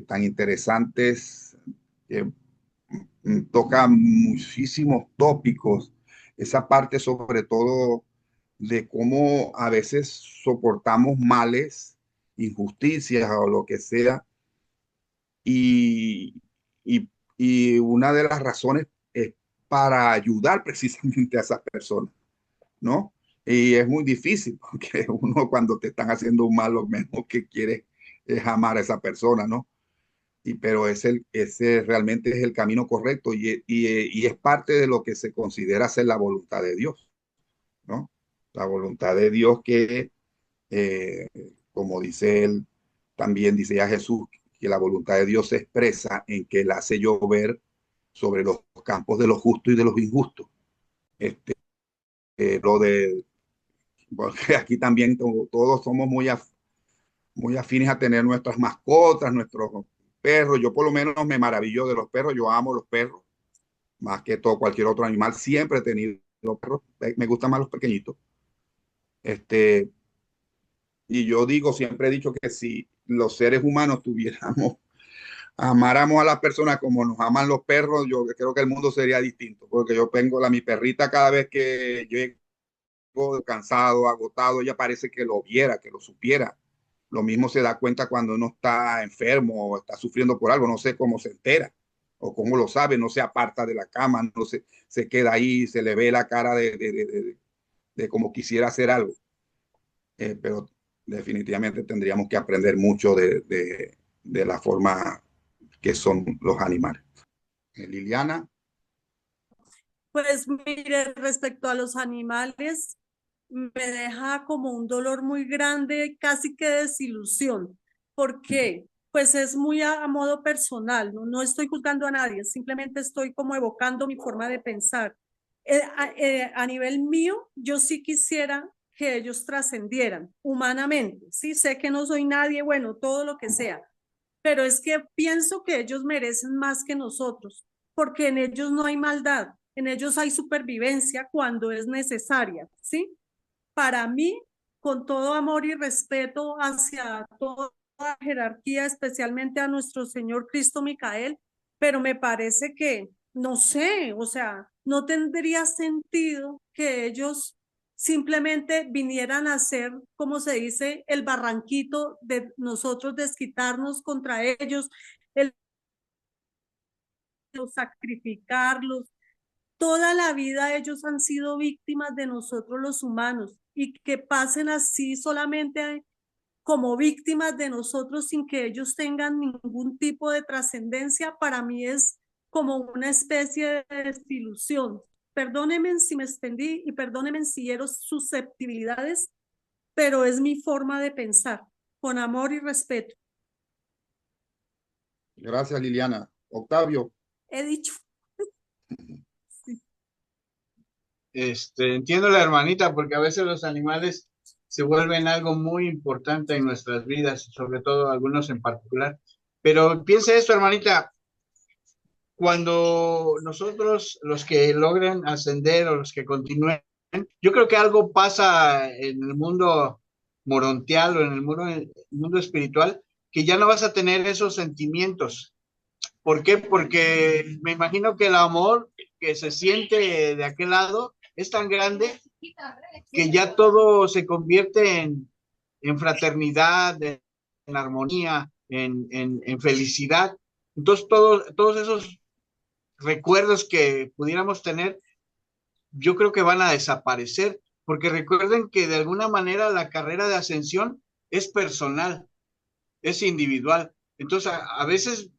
[SPEAKER 6] tan interesantes, que toca muchísimos tópicos. Esa parte sobre todo de cómo a veces soportamos males, injusticias o lo que sea, y, y, y una de las razones es para ayudar precisamente a esas personas, ¿no? Y es muy difícil porque uno cuando te están haciendo un mal, lo menos que quiere es amar a esa persona, ¿no? Pero ese realmente es el camino correcto y es parte de lo que se considera ser la voluntad de Dios, ¿no? La voluntad de Dios que, eh, como dice él, también dice ya Jesús, que la voluntad de Dios se expresa en que Él hace llover sobre los campos de los justos y de los injustos. Lo de, porque aquí también todos somos muy afines a tener nuestras mascotas, nuestros perros. Yo por lo menos me maravillo de los perros, yo amo los perros, más que todo cualquier otro animal. Siempre he tenido perros, me gustan más los pequeñitos. Y yo digo, siempre he dicho que si los seres humanos amáramos a las personas como nos aman los perros, yo creo que el mundo sería distinto, porque yo tengo mi perrita cada vez que llego cansado, agotado, ella parece que lo viera, que lo supiera. Lo mismo se da cuenta cuando uno está enfermo o está sufriendo por algo, no sé cómo se entera o cómo lo sabe, no se aparta de la cama, no se queda ahí, se le ve la cara de como quisiera hacer algo. Pero definitivamente tendríamos que aprender mucho de la forma que son los animales. Liliana.
[SPEAKER 4] Pues mire, respecto a los animales, me deja como un dolor muy grande, casi que desilusión. ¿Por qué? Pues es muy a modo personal, ¿no? No estoy juzgando a nadie, simplemente estoy como evocando mi forma de pensar. A nivel mío, yo sí quisiera que ellos trascendieran humanamente. Sí, sé que no soy nadie, bueno, todo lo que sea, pero es que pienso que ellos merecen más que nosotros, porque en ellos no hay maldad, en ellos hay supervivencia cuando es necesaria, ¿sí? Para mí, con todo amor y respeto hacia toda la jerarquía, especialmente a nuestro Señor Cristo Micael, pero me parece que, no sé, o sea, no tendría sentido que ellos simplemente vinieran a ser, como se dice, el barranquito de nosotros desquitarnos contra ellos, el sacrificarlos. Toda la vida ellos han sido víctimas de nosotros los humanos y que pasen así solamente como víctimas de nosotros sin que ellos tengan ningún tipo de trascendencia, para mí es como una especie de desilusión. Perdónenme si me extendí y perdónenme si hiero susceptibilidades, pero es mi forma de pensar, con amor y respeto.
[SPEAKER 6] Gracias, Liliana. Octavio.
[SPEAKER 4] He dicho. Sí.
[SPEAKER 5] Entiendo la hermanita, porque a veces los animales se vuelven algo muy importante en nuestras vidas, sobre todo algunos en particular. Pero piense esto, hermanita, cuando nosotros, los que logren ascender o los que continúen, yo creo que algo pasa en el mundo morontial o en el mundo espiritual, que ya no vas a tener esos sentimientos. ¿Por qué? Porque me imagino que el amor que se siente de aquel lado es tan grande que ya todo se convierte en fraternidad, en armonía, en felicidad. Entonces, todos esos recuerdos que pudiéramos tener, yo creo que van a desaparecer, porque recuerden que de alguna manera la carrera de ascensión es personal, es individual. Entonces, a veces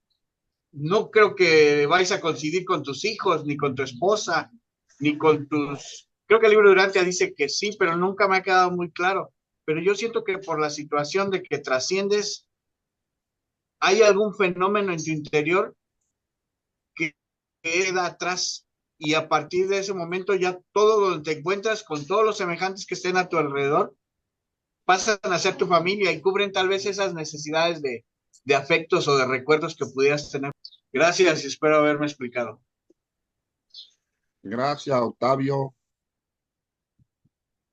[SPEAKER 5] no creo que vais a coincidir con tus hijos, ni con tu esposa, ni con tus... Creo que el libro de Urantia dice que sí, pero nunca me ha quedado muy claro. Pero yo siento que por la situación de que trasciendes, hay algún fenómeno en tu interior que queda atrás y a partir de ese momento ya todo donde te encuentras con todos los semejantes que estén a tu alrededor pasan a ser tu familia y cubren tal vez esas necesidades de afectos o de recuerdos que pudieras tener. Gracias y espero haberme explicado.
[SPEAKER 6] Gracias, Octavio.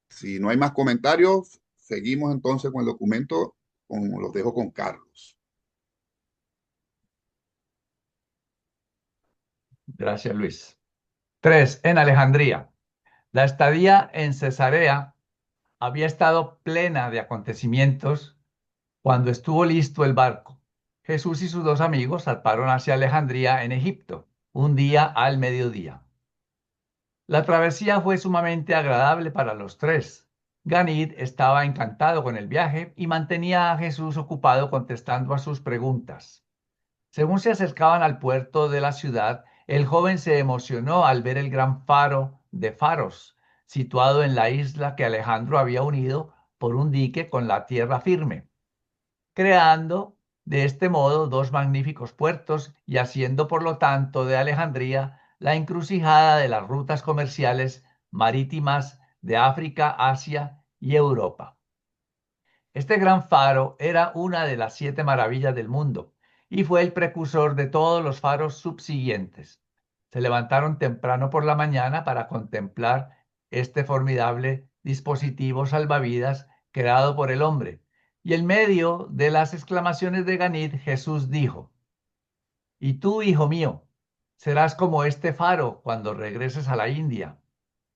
[SPEAKER 6] Si no hay más comentarios, seguimos entonces con el documento. Los dejo con Carlos.
[SPEAKER 1] Gracias, Luis. 3. En Alejandría. La estadía en Cesarea había estado plena de acontecimientos cuando estuvo listo el barco. Jesús y sus dos amigos zarparon hacia Alejandría en Egipto, un día al mediodía. La travesía fue sumamente agradable para los tres. Ganid estaba encantado con el viaje y mantenía a Jesús ocupado contestando a sus preguntas. Según se acercaban al puerto de la ciudad, el joven se emocionó al ver el gran faro de faros, situado en la isla que Alejandro había unido por un dique con la tierra firme, creando de este modo dos magníficos puertos y haciendo por lo tanto de Alejandría la encrucijada de las rutas comerciales marítimas de África, Asia y Europa. Este gran faro era una de las 7 maravillas del mundo y fue el precursor de todos los faros subsiguientes. Se levantaron temprano por la mañana para contemplar este formidable dispositivo salvavidas creado por el hombre. Y en medio de las exclamaciones de Ganid, Jesús dijo: "Y tú, hijo mío, serás como este faro cuando regreses a la India,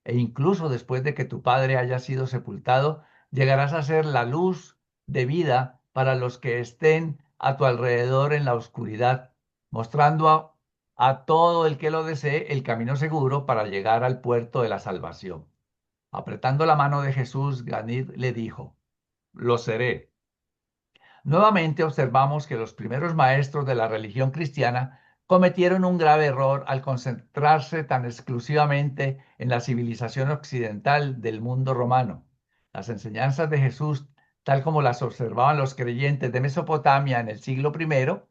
[SPEAKER 1] e incluso después de que tu padre haya sido sepultado, llegarás a ser la luz de vida para los que estén a tu alrededor en la oscuridad, mostrando a todo el que lo desee el camino seguro para llegar al puerto de la salvación". Apretando la mano de Jesús, Ganid le dijo: "Lo seré". Nuevamente observamos que los primeros maestros de la religión cristiana cometieron un grave error al concentrarse tan exclusivamente en la civilización occidental del mundo romano. Las enseñanzas de Jesús, tal como las observaban los creyentes de Mesopotamia en el siglo I,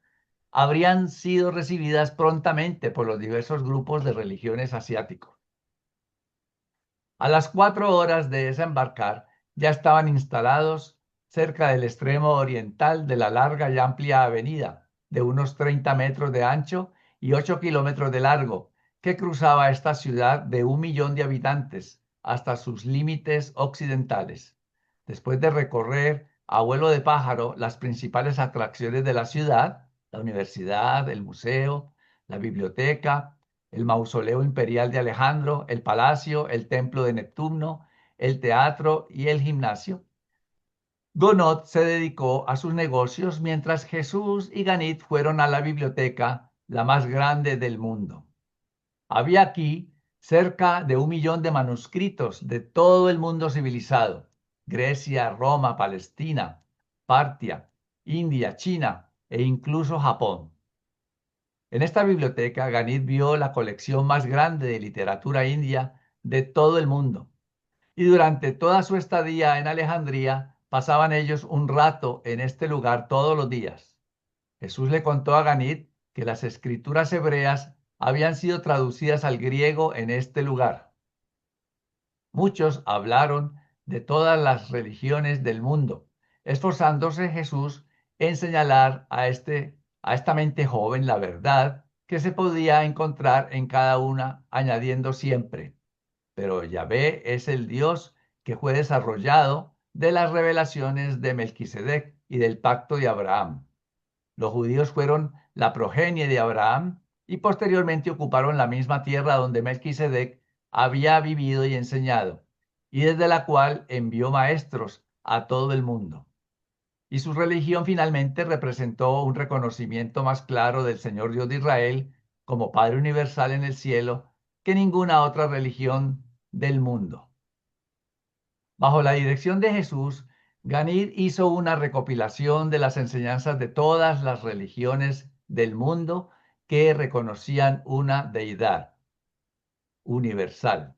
[SPEAKER 1] habrían sido recibidas prontamente por los diversos grupos de religiones asiáticos. A las 4 horas de desembarcar, ya estaban instalados cerca del extremo oriental de la larga y amplia avenida, de unos 30 metros de ancho y 8 kilómetros de largo, que cruzaba esta ciudad de 1 millón de habitantes hasta sus límites occidentales. Después de recorrer a vuelo de pájaro las principales atracciones de la ciudad, la universidad, el museo, la biblioteca, el mausoleo imperial de Alejandro, el palacio, el templo de Neptuno, el teatro y el gimnasio, Gonod se dedicó a sus negocios mientras Jesús y Ganit fueron a la biblioteca, la más grande del mundo. Había aquí cerca de 1 millón de manuscritos de todo el mundo civilizado: Grecia, Roma, Palestina, Partia, India, China e incluso Japón. En esta biblioteca, Ganit vio la colección más grande de literatura india de todo el mundo. Y durante toda su estadía en Alejandría, pasaban ellos un rato en este lugar todos los días. Jesús le contó a Ganit que las escrituras hebreas habían sido traducidas al griego en este lugar. Muchos hablaron de todas las religiones del mundo, esforzándose Jesús en señalar a esta mente joven la verdad que se podía encontrar en cada una, añadiendo siempre: pero Yahvé es el Dios que fue desarrollado de las revelaciones de Melquisedec y del pacto de Abraham. Los judíos fueron la progenie de Abraham y posteriormente ocuparon la misma tierra donde Melquisedec había vivido y enseñado, y desde la cual envió maestros a todo el mundo. Y su religión finalmente representó un reconocimiento más claro del Señor Dios de Israel como Padre universal en el cielo que ninguna otra religión del mundo. Bajo la dirección de Jesús, Ganid hizo una recopilación de las enseñanzas de todas las religiones del mundo que reconocían una deidad universal,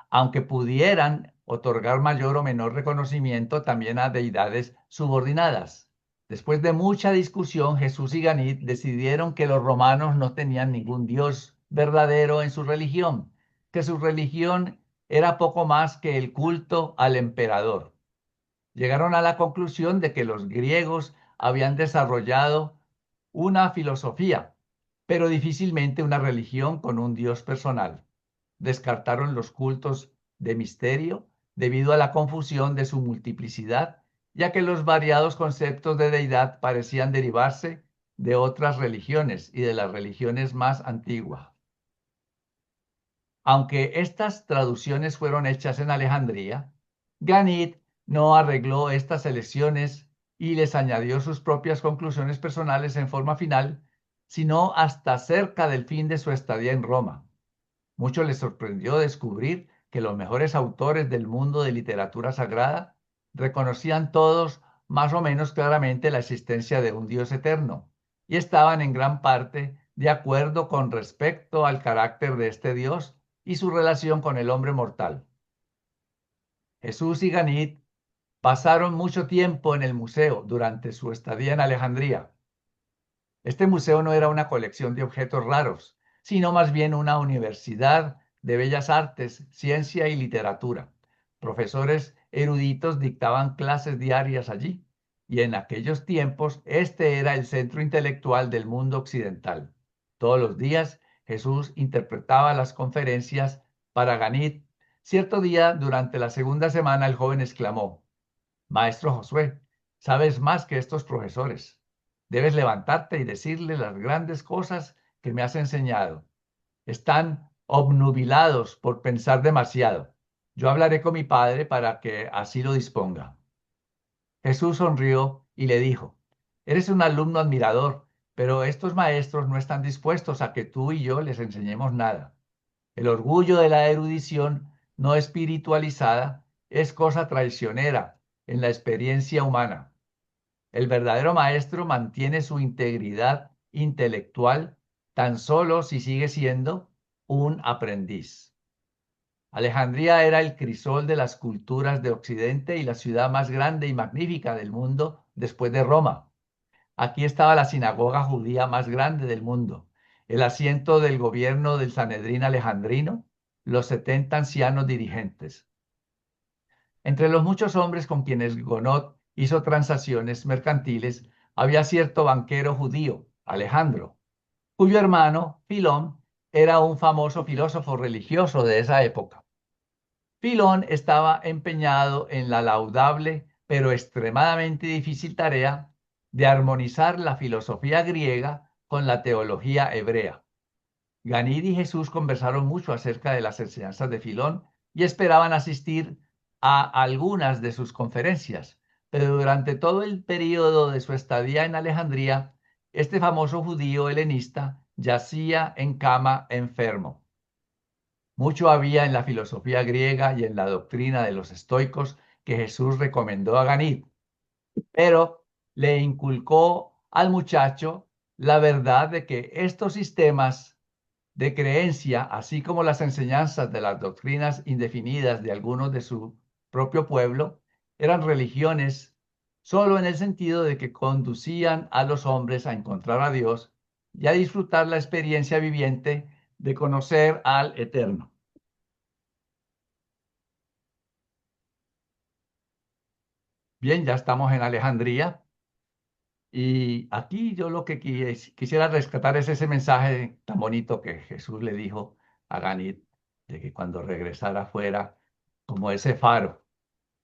[SPEAKER 1] aunque pudieran otorgar mayor o menor reconocimiento también a deidades subordinadas. Después de mucha discusión, Jesús y Ganid decidieron que los romanos no tenían ningún Dios verdadero en su religión, que su religión era poco más que el culto al emperador. Llegaron a la conclusión de que los griegos habían desarrollado una filosofía, pero difícilmente una religión con un Dios personal. Descartaron los cultos de misterio debido a la confusión de su multiplicidad, ya que los variados conceptos de deidad parecían derivarse de otras religiones y de las religiones más antiguas. Aunque estas traducciones fueron hechas en Alejandría, Ganid no arregló estas selecciones y les añadió sus propias conclusiones personales en forma final, sino hasta cerca del fin de su estadía en Roma. Mucho les sorprendió descubrir que los mejores autores del mundo de literatura sagrada reconocían todos más o menos claramente la existencia de un Dios eterno y estaban en gran parte de acuerdo con respecto al carácter de este Dios y su relación con el hombre mortal. Jesús y Ganid pasaron mucho tiempo en el museo durante su estadía en Alejandría. Este museo no era una colección de objetos raros, sino más bien una universidad de bellas artes, ciencia y literatura. Profesores eruditos dictaban clases diarias allí, y en aquellos tiempos este era el centro intelectual del mundo occidental. Todos los días Jesús interpretaba las conferencias para Ganid. Cierto día, durante la segunda semana, el joven exclamó: Maestro Josué, sabes más que estos profesores. Debes levantarte y decirle las grandes cosas que me has enseñado. Están obnubilados por pensar demasiado. Yo hablaré con mi padre para que así lo disponga. Jesús sonrió y le dijo: Eres un alumno admirador, pero estos maestros no están dispuestos a que tú y yo les enseñemos nada. El orgullo de la erudición no espiritualizada es cosa traicionera en la experiencia humana. El verdadero maestro mantiene su integridad intelectual tan solo si sigue siendo un aprendiz. Alejandría era el crisol de las culturas de Occidente y la ciudad más grande y magnífica del mundo después de Roma. Aquí estaba la sinagoga judía más grande del mundo, el asiento del gobierno del Sanedrín alejandrino, los 70 ancianos dirigentes. Entre los muchos hombres con quienes Gonot hizo transacciones mercantiles, había cierto banquero judío, Alejandro, cuyo hermano, Filón, era un famoso filósofo religioso de esa época. Filón estaba empeñado en la laudable pero extremadamente difícil tarea de armonizar la filosofía griega con la teología hebrea. Ganid y Jesús conversaron mucho acerca de las enseñanzas de Filón y esperaban asistir a algunas de sus conferencias, pero durante todo el periodo de su estadía en Alejandría, este famoso judío helenista yacía en cama enfermo. Mucho había en la filosofía griega y en la doctrina de los estoicos que Jesús recomendó a Ganid, pero le inculcó al muchacho la verdad de que estos sistemas de creencia, así como las enseñanzas de las doctrinas indefinidas de algunos de su propio pueblo, eran religiones solo en el sentido de que conducían a los hombres a encontrar a Dios y a disfrutar la experiencia viviente de conocer al Eterno. Bien, ya estamos en Alejandría y aquí yo lo que quisiera rescatar es ese mensaje tan bonito que Jesús le dijo a Ganit, de que cuando regresara fuera como ese faro,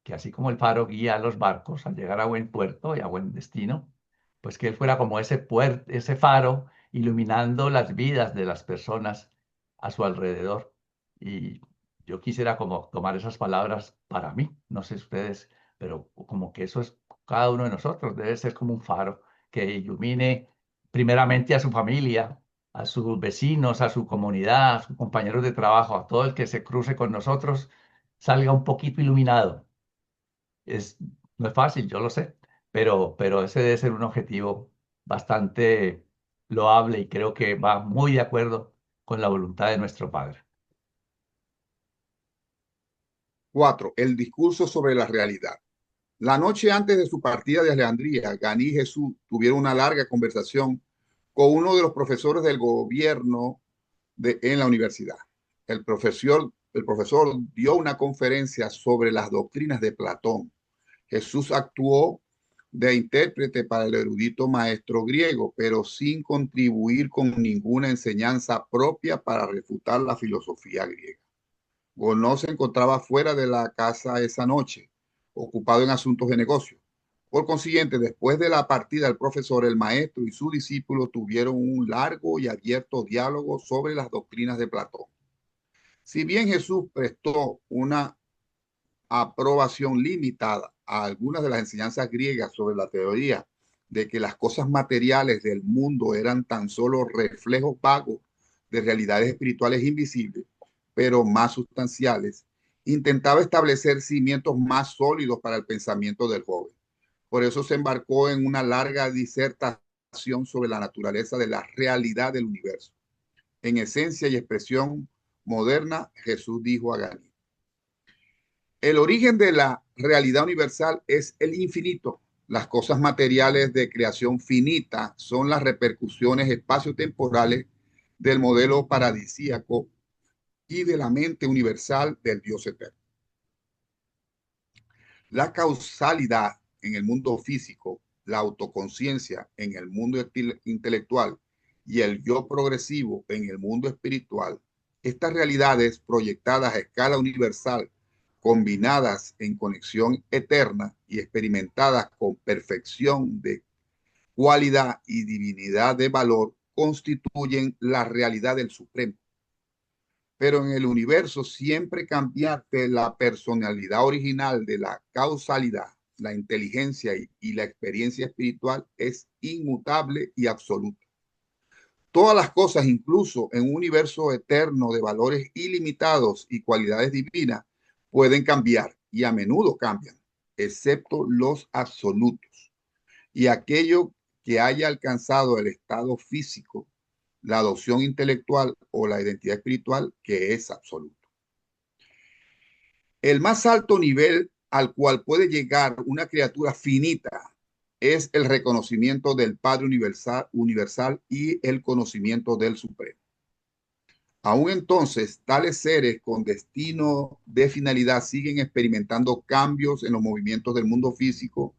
[SPEAKER 1] que así como el faro guía a los barcos al llegar a buen puerto y a buen destino, pues que él fuera como ese faro iluminando las vidas de las personas a su alrededor. Y yo quisiera como tomar esas palabras para mí, no sé ustedes, pero como que eso es cada uno de nosotros, debe ser como un faro que ilumine primeramente a su familia, a sus vecinos, a su comunidad, a sus compañeros de trabajo, a todo el que se cruce con nosotros, salga un poquito iluminado. Es, no es fácil, yo lo sé, pero ese debe ser un objetivo bastante loable y creo que va muy de acuerdo con la voluntad de nuestro Padre.
[SPEAKER 6] 4. El discurso sobre la realidad. La noche antes de su partida de Alejandría, Ganí y Jesús tuvieron una larga conversación con uno de los profesores del gobierno en la universidad. El profesor dio una conferencia sobre las doctrinas de Platón. Jesús actuó de intérprete para el erudito maestro griego, pero sin contribuir con ninguna enseñanza propia para refutar la filosofía griega. Gonó se encontraba fuera de la casa esa noche, ocupado en asuntos de negocio. Por consiguiente, después de la partida del profesor, el maestro y su discípulo tuvieron un largo y abierto diálogo sobre las doctrinas de Platón. Si bien Jesús prestó una aprobación limitada a algunas de las enseñanzas griegas sobre la teoría de que las cosas materiales del mundo eran tan solo reflejos vagos de realidades espirituales invisibles, pero más sustanciales, intentaba establecer cimientos más sólidos para el pensamiento del joven. Por eso se embarcó en una larga disertación sobre la naturaleza de la realidad del universo. En esencia y expresión moderna, Jesús dijo a Gani: el origen de la realidad universal es el infinito. Las cosas materiales de creación finita son las repercusiones espaciotemporales del modelo paradisíaco y de la mente universal del Dios eterno. La causalidad en el mundo físico, la autoconciencia en el mundo intelectual y el yo progresivo en el mundo espiritual, estas realidades proyectadas a escala universal, combinadas en conexión eterna y experimentadas con perfección de cualidad y divinidad de valor, constituyen la realidad del Supremo. Pero en el universo siempre cambiante la personalidad original de la causalidad, la inteligencia y la experiencia espiritual es inmutable y absoluta. Todas las cosas, incluso en un universo eterno de valores ilimitados y cualidades divinas, pueden cambiar y a menudo cambian, excepto los absolutos. Y aquello que haya alcanzado el estado físico, la adopción intelectual o la identidad espiritual, que es absoluto. El más alto nivel al cual puede llegar una criatura finita es el reconocimiento del Padre universal y el conocimiento del Supremo. Aún entonces, tales seres con destino de finalidad siguen experimentando cambios en los movimientos del mundo físico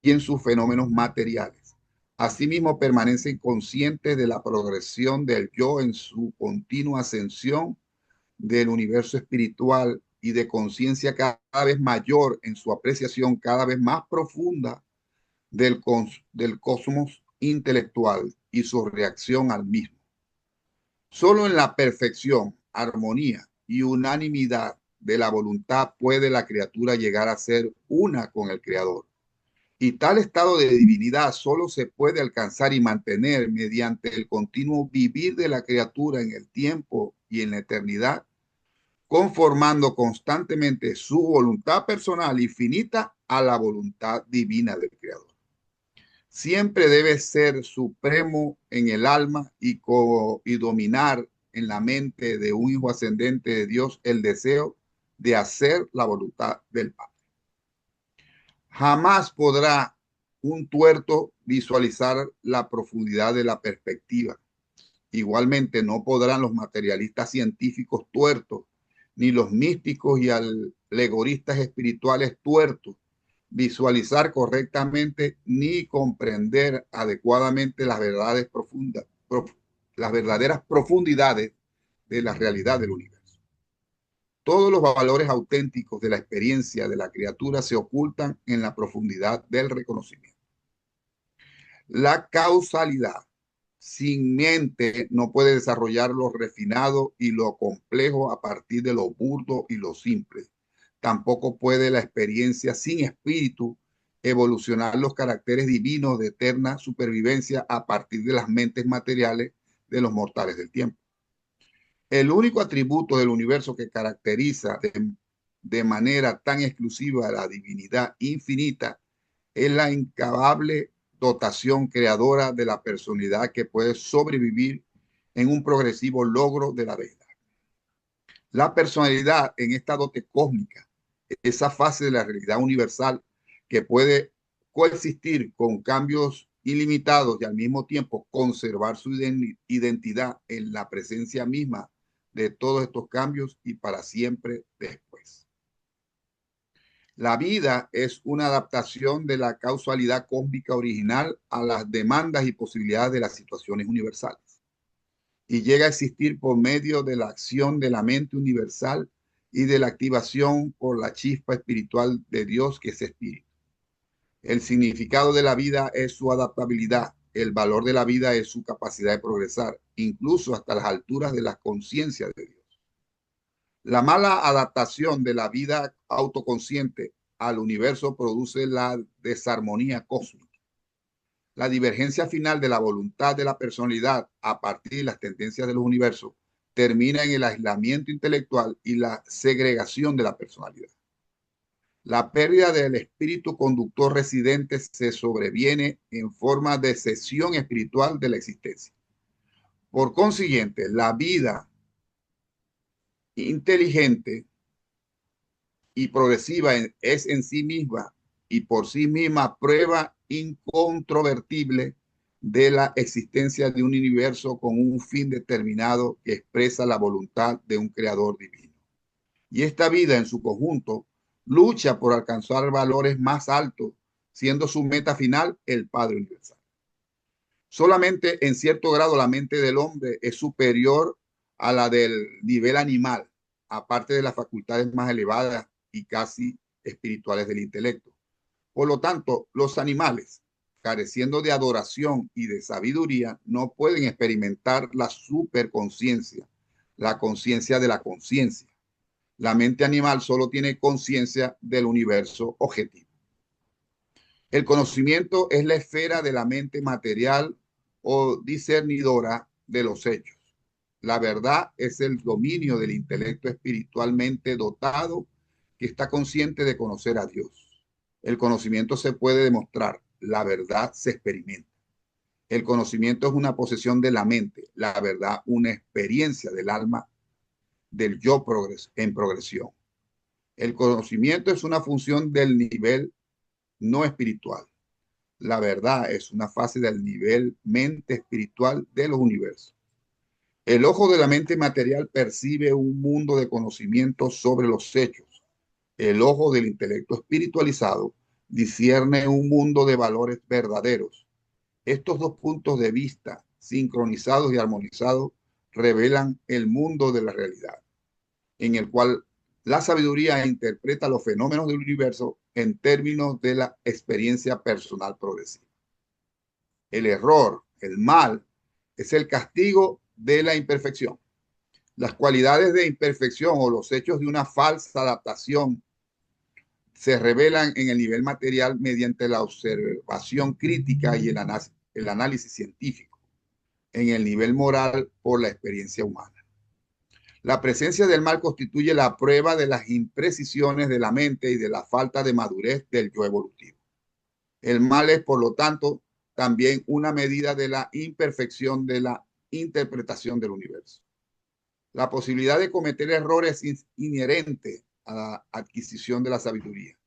[SPEAKER 6] y en sus fenómenos materiales. Asimismo, permanecen conscientes de la progresión del yo en su continua ascensión del universo espiritual y de conciencia cada vez mayor en su apreciación cada vez más profunda del cosmos intelectual y su reacción al mismo. Solo en la perfección, armonía y unanimidad de la voluntad puede la criatura llegar a ser una con el Creador. Y tal estado de divinidad solo se puede alcanzar y mantener mediante el continuo vivir de la criatura en el tiempo y en la eternidad, conformando constantemente su voluntad personal y finita a la voluntad divina del Creador. Siempre debe ser supremo en el alma y dominar en la mente de un hijo ascendente de Dios el deseo de hacer la voluntad del Padre. Jamás podrá un tuerto visualizar la profundidad de la perspectiva. Igualmente no podrán los materialistas científicos tuertos, ni los místicos y alegoristas espirituales tuertos visualizar correctamente ni comprender adecuadamente las verdaderas profundidades de la realidad del universo. Todos los valores auténticos de la experiencia de la criatura se ocultan en la profundidad del reconocimiento. La causalidad sin mente no puede desarrollar lo refinado y lo complejo a partir de lo burdo y lo simple. Tampoco puede la experiencia sin espíritu evolucionar los caracteres divinos de eterna supervivencia a partir de las mentes materiales de los mortales del tiempo. El único atributo del universo que caracteriza de manera tan exclusiva a la divinidad infinita es la incabable dotación creadora de la personalidad que puede sobrevivir en un progresivo logro de la deidad. La personalidad en esta dote cósmica, esa fase de la realidad universal que puede coexistir con cambios ilimitados y al mismo tiempo conservar su identidad en la presencia misma de todos estos cambios y para siempre después. La vida es una adaptación de la causalidad cósmica original a las demandas y posibilidades de las situaciones universales y llega a existir por medio de la acción de la mente universal y de la activación por la chispa espiritual de Dios que es espíritu. El significado de la vida es su adaptabilidad, el valor de la vida es su capacidad de progresar, incluso hasta las alturas de la conciencia de Dios. La mala adaptación de la vida autoconsciente al universo produce la desarmonía cósmica. La divergencia final de la voluntad de la personalidad a partir de las tendencias de los universos termina en el aislamiento intelectual y la segregación de la personalidad. La pérdida del espíritu conductor residente se sobreviene en forma de cesión espiritual de la existencia. Por consiguiente, la vida inteligente y progresiva es en sí misma y por sí misma prueba incontrovertible de la existencia de un universo con un fin determinado que expresa la voluntad de un creador divino. Y esta vida en su conjunto lucha por alcanzar valores más altos, siendo su meta final el Padre Universal. Solamente en cierto grado la mente del hombre es superior a la del nivel animal, aparte de las facultades más elevadas y casi espirituales del intelecto. Por lo tanto, los animales, careciendo de adoración y de sabiduría, no pueden experimentar la superconciencia, la conciencia de la conciencia. La mente animal solo tiene conciencia del universo objetivo. El conocimiento es la esfera de la mente material o discernidora de los hechos. La verdad es el dominio del intelecto espiritualmente dotado que está consciente de conocer a Dios. El conocimiento se puede demostrar, la verdad se experimenta. El conocimiento es una posesión de la mente, la verdad una experiencia del alma, del yo en progresión. El conocimiento es una función del nivel no espiritual. La verdad es una fase del nivel mente espiritual de los universos. El ojo de la mente material percibe un mundo de conocimiento sobre los hechos. El ojo del intelecto espiritualizado discierne un mundo de valores verdaderos. Estos dos puntos de vista, sincronizados y armonizados, revelan el mundo de la realidad, en el cual la sabiduría interpreta los fenómenos del universo en términos de la experiencia personal progresiva. El error, el mal, es el castigo de la imperfección. Las cualidades de imperfección o los hechos de una falsa adaptación se revelan en el nivel material mediante la observación crítica y el análisis científico, en el nivel moral por la experiencia humana. La presencia del mal constituye la prueba de las imprecisiones de la mente y de la falta de madurez del yo evolutivo. El mal es, por lo tanto, también una medida de la imperfección de la interpretación del universo. La posibilidad de cometer errores es inherente a la adquisición de la sabiduría.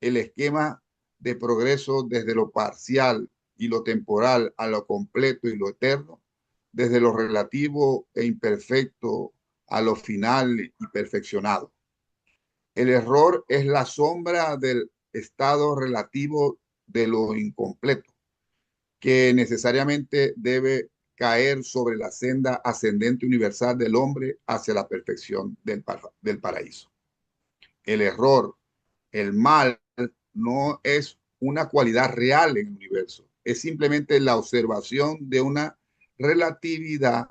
[SPEAKER 6] El esquema de progreso desde lo parcial y lo temporal a lo completo y lo eterno, desde lo relativo e imperfecto a lo final y perfeccionado. El error es la sombra del estado relativo de lo incompleto, que necesariamente debe caer sobre la senda ascendente universal del hombre hacia la perfección del paraíso. El error, el mal, no es una cualidad real en el universo, es simplemente la observación de una relatividad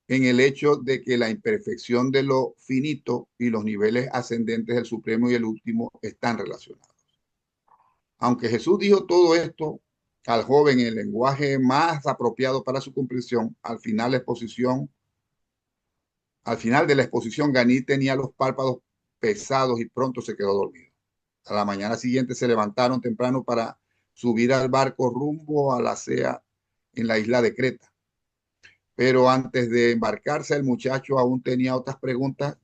[SPEAKER 6] en el hecho de que la imperfección de lo finito y los niveles ascendentes del supremo y el último están relacionados. Aunque Jesús dijo todo esto al joven en el lenguaje más apropiado para su comprensión, al final de la exposición, Ganí tenía los párpados pesados y pronto se quedó dormido. A la mañana siguiente se levantaron temprano para subir al barco rumbo a la Cea en la isla de Creta. Pero antes de embarcarse, el muchacho aún tenía otras preguntas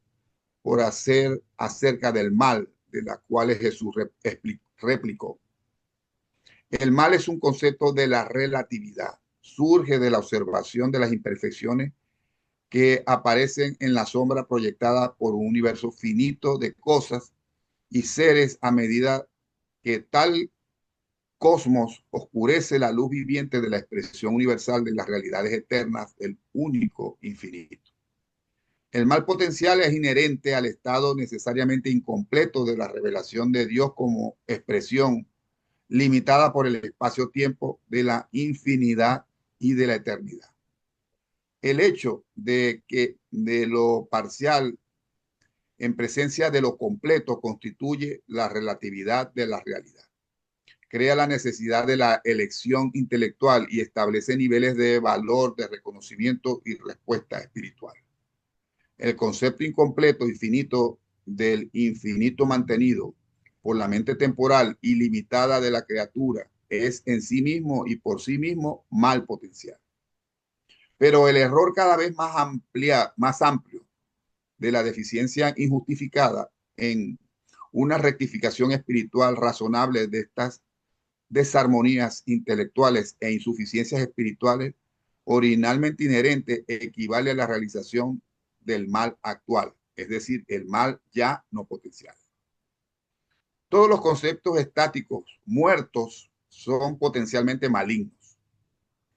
[SPEAKER 6] por hacer acerca del mal, de las cuales Jesús replicó. El mal es un concepto de la relatividad. Surge de la observación de las imperfecciones que aparecen en la sombra proyectada por un universo finito de cosas y seres a medida que tal cosmos oscurece la luz viviente de la expresión universal de las realidades eternas del único infinito. El mal potencial es inherente al estado necesariamente incompleto de la revelación de Dios como expresión limitada por el espacio-tiempo de la infinidad y de la eternidad. El hecho de que de lo parcial en presencia de lo completo constituye la relatividad de la realidad. Crea la necesidad de la elección intelectual y establece niveles de valor, de reconocimiento y respuesta espiritual. El concepto incompleto y finito del infinito mantenido por la mente temporal y limitada de la criatura es en sí mismo y por sí mismo mal potencial. Pero el error cada vez más amplio de la deficiencia injustificada en una rectificación espiritual razonable de estas desarmonías intelectuales e insuficiencias espirituales originalmente inherentes equivale a la realización del mal actual, es decir, el mal ya no potencial. Todos los conceptos estáticos muertos son potencialmente malignos.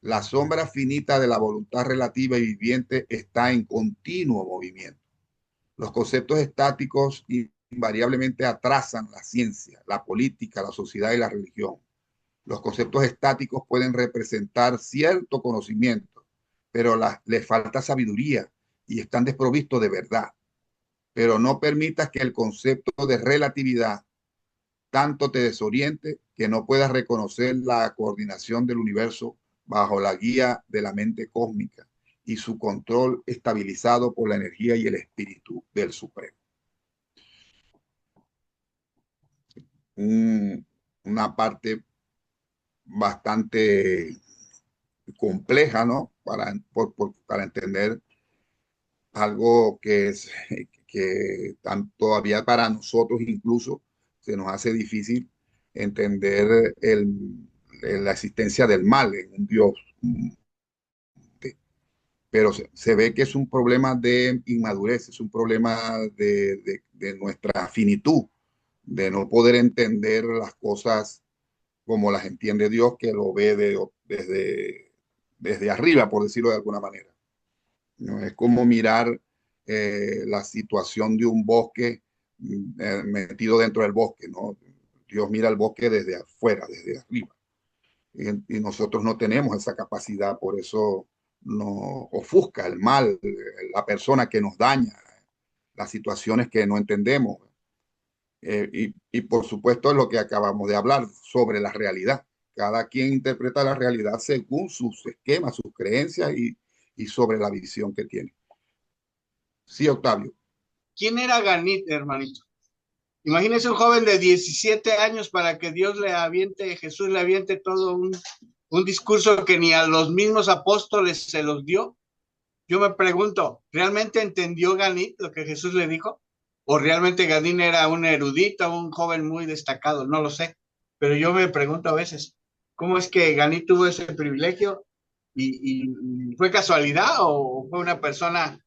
[SPEAKER 6] La sombra finita de la voluntad relativa y viviente está en continuo movimiento. Los conceptos estáticos invariablemente atrasan la ciencia, la política, la sociedad y la religión. Los conceptos estáticos pueden representar cierto conocimiento, pero les falta sabiduría y están desprovistos de verdad. Pero no permitas que el concepto de relatividad tanto te desoriente que no puedas reconocer la coordinación del universo bajo la guía de la mente cósmica y su control estabilizado por la energía y el espíritu del Supremo. Una parte bastante compleja, ¿no? Para entender algo que es que todavía para nosotros incluso se nos hace difícil entender la existencia del mal en un Dios. Pero se ve que es un problema de inmadurez, es un problema de nuestra finitud, de no poder entender las cosas como las entiende Dios, que lo ve desde arriba, por decirlo de alguna manera. ¿No? Es como mirar la situación de un bosque metido dentro del bosque, ¿no? Dios mira el bosque desde afuera, desde arriba. Y nosotros no tenemos esa capacidad, por eso nos ofusca el mal, la persona que nos daña, las situaciones que no entendemos. Y por supuesto es lo que acabamos de hablar sobre la realidad. Cada quien interpreta la realidad según sus esquemas, sus creencias y sobre la visión que tiene. Sí, Octavio.
[SPEAKER 5] ¿Quién era Ganit, hermanito? Imagínese un joven de 17 años para que Dios le aviente, Jesús le aviente todo un discurso que ni a los mismos apóstoles se los dio. Yo me pregunto, ¿realmente entendió Ganit lo que Jesús le dijo? ¿O realmente Ganit era un erudito, un joven muy destacado? No lo sé. Pero yo me pregunto a veces, cómo es que Ganí tuvo ese privilegio y fue casualidad o fue una persona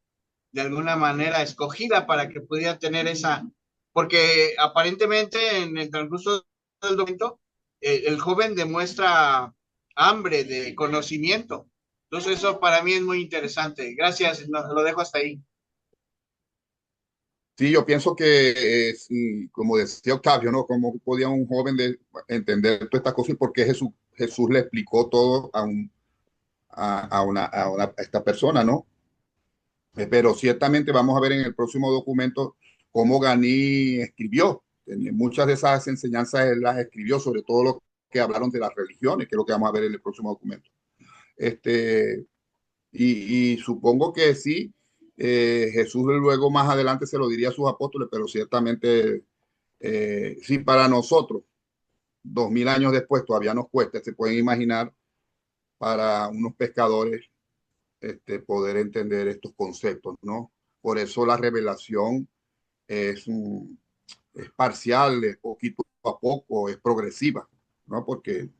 [SPEAKER 5] de alguna manera escogida para que pudiera tener esa, porque aparentemente en el transcurso del documento, el joven demuestra hambre de conocimiento. Entonces eso para mí es muy interesante. Gracias, lo dejo hasta ahí.
[SPEAKER 6] Sí, yo pienso que, sí, como decía Octavio, ¿no? ¿Cómo podía un joven entender todas estas cosas y por qué Jesús le explicó todo a esta persona, ¿no? Pero ciertamente vamos a ver en el próximo documento cómo Ganí escribió. Muchas de esas enseñanzas él las escribió, sobre todo lo que hablaron de las religiones, que es lo que vamos a ver en el próximo documento. Este, y supongo que sí, Jesús luego más adelante se lo diría a sus apóstoles, pero ciertamente sí, para nosotros, 2000 años después todavía nos cuesta, se pueden imaginar para unos pescadores poder entender estos conceptos, ¿no? Por eso la revelación es, es parcial, es poquito a poco, es progresiva, ¿no? Porque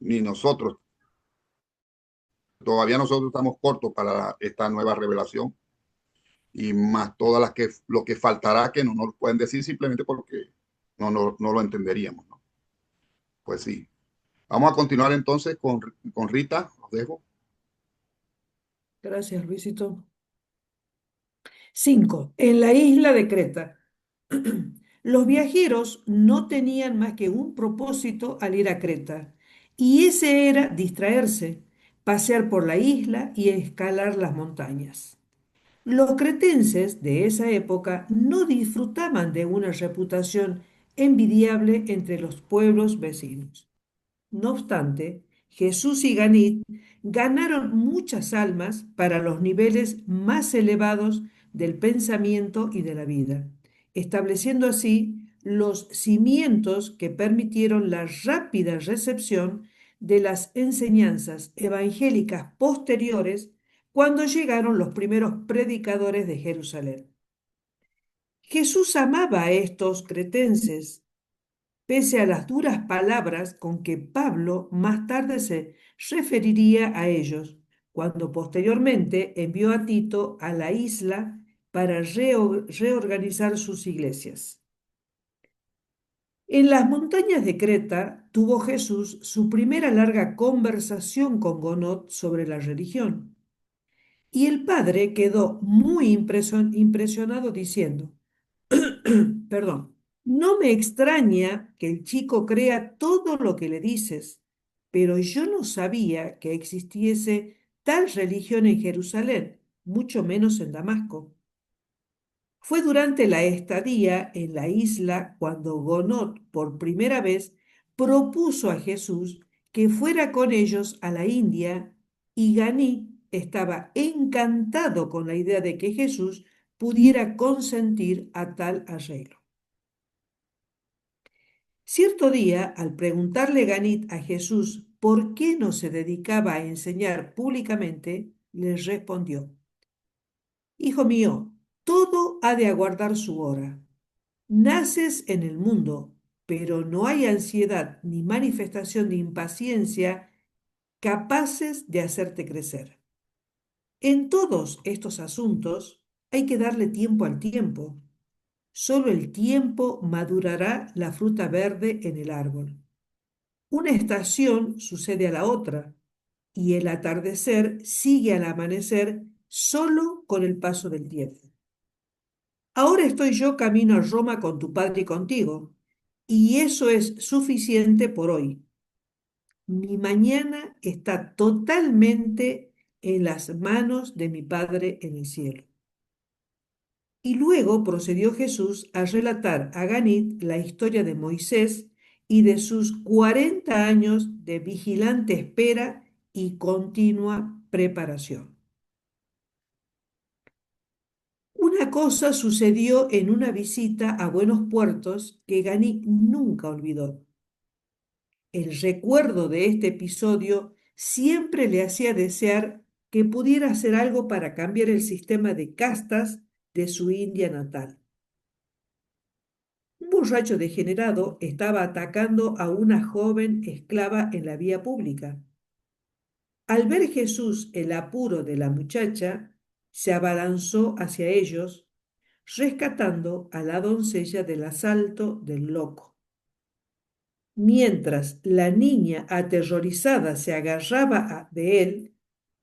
[SPEAKER 6] ni nosotros, todavía nosotros estamos cortos para esta nueva revelación y más todas las que, lo que faltará que no nos pueden decir simplemente porque no lo entenderíamos, ¿no? Pues sí. Vamos a continuar entonces con Rita, os dejo.
[SPEAKER 3] Gracias, Luisito. 5. En la isla de Creta. Los viajeros no tenían más que un propósito al ir a Creta, y ese era distraerse, pasear por la isla y escalar las montañas. Los cretenses de esa época no disfrutaban de una reputación envidiable entre los pueblos vecinos. No obstante, Jesús y Ganit ganaron muchas almas para los niveles más elevados del pensamiento y de la vida, estableciendo así los cimientos que permitieron la rápida recepción de las enseñanzas evangélicas posteriores cuando llegaron los primeros predicadores de Jerusalén. Jesús amaba a estos cretenses pese a las duras palabras con que Pablo más tarde se referiría a ellos, cuando posteriormente envió a Tito a la isla para reorganizar sus iglesias. En las montañas de Creta tuvo Jesús su primera larga conversación con Gonot sobre la religión, y el padre quedó muy impresionado diciendo, perdón, no me extraña que el chico crea todo lo que le dices, pero yo no sabía que existiese tal religión en Jerusalén, mucho menos en Damasco. Fue durante la estadía en la isla cuando Gonot por primera vez propuso a Jesús que fuera con ellos a la India y Ganí estaba encantado con la idea de que Jesús pudiera consentir a tal arreglo. Cierto día, al preguntarle Ganit a Jesús por qué no se dedicaba a enseñar públicamente, le respondió, Hijo mío, todo ha de aguardar su hora. Naces en el mundo, pero no hay ansiedad ni manifestación de impaciencia capaces de hacerte crecer. En todos estos asuntos hay que darle tiempo al tiempo. Solo el tiempo madurará la fruta verde en el árbol. Una estación sucede a la otra y el atardecer sigue al amanecer solo con el paso del tiempo. Ahora estoy yo camino a Roma con tu padre y contigo, y eso es suficiente por hoy. Mi mañana está totalmente en las manos de mi Padre en el cielo. Y luego procedió Jesús a relatar a Ganit la historia de Moisés y de sus 40 años de vigilante espera y continua preparación. Una cosa sucedió en una visita a Buenos Puertos que Ganit nunca olvidó. El recuerdo de este episodio siempre le hacía desear que pudiera hacer algo para cambiar el sistema de castas de su India natal. borracho degenerado estaba atacando a una joven esclava en la vía pública. Al ver Jesús el apuro de la muchacha, se abalanzó hacia ellos, rescatando a la doncella del asalto del loco. Mientras la niña aterrorizada se agarraba de él,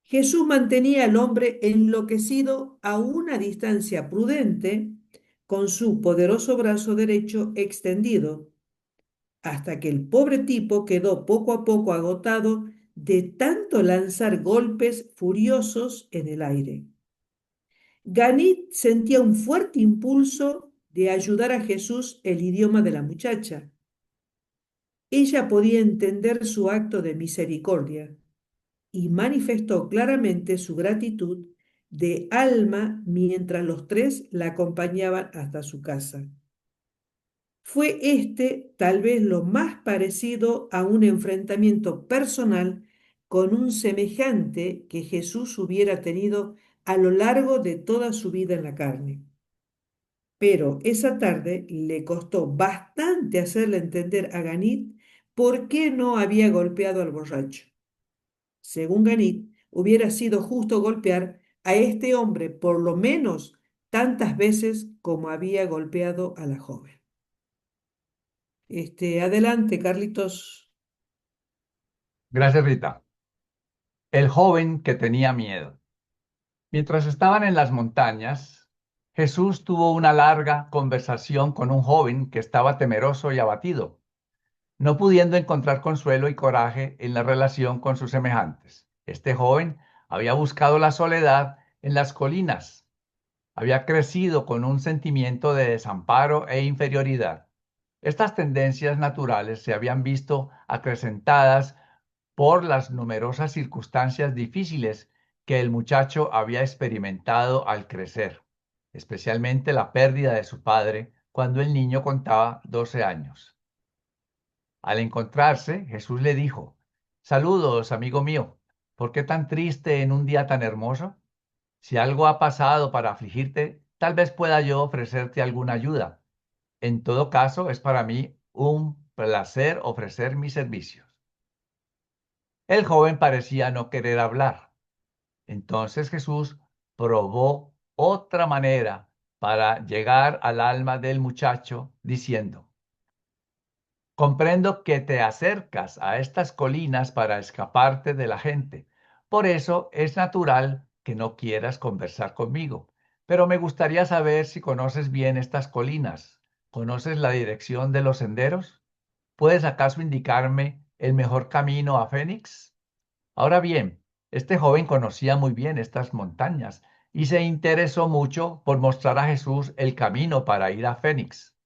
[SPEAKER 3] Jesús mantenía al hombre enloquecido a una distancia prudente con su poderoso brazo derecho extendido, hasta que el pobre tipo quedó poco a poco agotado de tanto lanzar golpes furiosos en el aire. Ganit sentía un fuerte impulso de ayudar a Jesús el idioma de la muchacha. Ella podía entender su acto de misericordia y manifestó claramente su gratitud de alma mientras los tres la acompañaban hasta su casa. Fue este tal vez lo más parecido a un enfrentamiento personal con un semejante que Jesús hubiera tenido a lo largo de toda su vida en la carne. Pero esa tarde le costó bastante hacerle entender a Ganit por qué no había golpeado al borracho. Según Ganit, hubiera sido justo golpear a este hombre por lo menos tantas veces como había golpeado a la joven. Adelante, Carlitos.
[SPEAKER 1] Gracias, Rita. El joven que tenía miedo. Mientras estaban en las montañas, Jesús tuvo una larga conversación con un joven que estaba temeroso y abatido, no pudiendo encontrar consuelo y coraje en la relación con sus semejantes. Este joven había buscado la soledad en las colinas, había crecido con un sentimiento de desamparo e inferioridad. Estas tendencias naturales se habían visto acrecentadas por las numerosas circunstancias difíciles que el muchacho había experimentado al crecer, especialmente la pérdida de su padre cuando el niño contaba 12 años. Al encontrarse, Jesús le dijo: Saludos, amigo mío, ¿por qué tan triste en un día tan hermoso? Si algo ha pasado para afligirte, tal vez pueda yo ofrecerte alguna ayuda. En todo caso, es para mí un placer ofrecer mis servicios. El joven parecía no querer hablar. Entonces Jesús probó otra manera para llegar al alma del muchacho, diciendo: Comprendo que te acercas a estas colinas para escaparte de la gente. Por eso es natural que no quieras conversar conmigo. Pero me gustaría saber si conoces bien estas colinas. ¿Conoces la dirección de los senderos? ¿Puedes acaso indicarme el mejor camino a Fénix? Ahora bien, este joven conocía muy bien estas montañas y se interesó mucho por mostrar a Jesús el camino para ir a Fénix,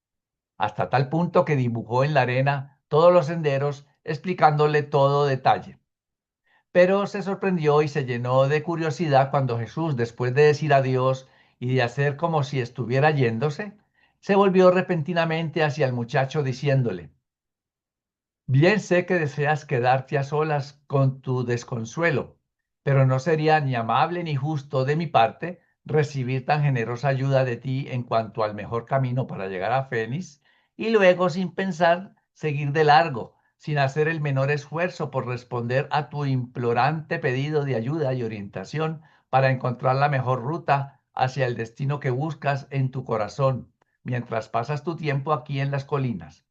[SPEAKER 1] hasta tal punto que dibujó en la arena todos los senderos, explicándole todo detalle. Pero se sorprendió y se llenó de curiosidad cuando Jesús, después de decir adiós y de hacer como si estuviera yéndose, se volvió repentinamente hacia el muchacho diciéndole: Bien sé que deseas quedarte a solas con tu desconsuelo, pero no sería ni amable ni justo de mi parte recibir tan generosa ayuda de ti en cuanto al mejor camino para llegar a Fénix y luego, sin pensar, seguir de largo, sin hacer el menor esfuerzo por responder a tu implorante pedido de ayuda y orientación para encontrar la mejor ruta hacia el destino que buscas en tu corazón, mientras pasas tu tiempo aquí en las colinas.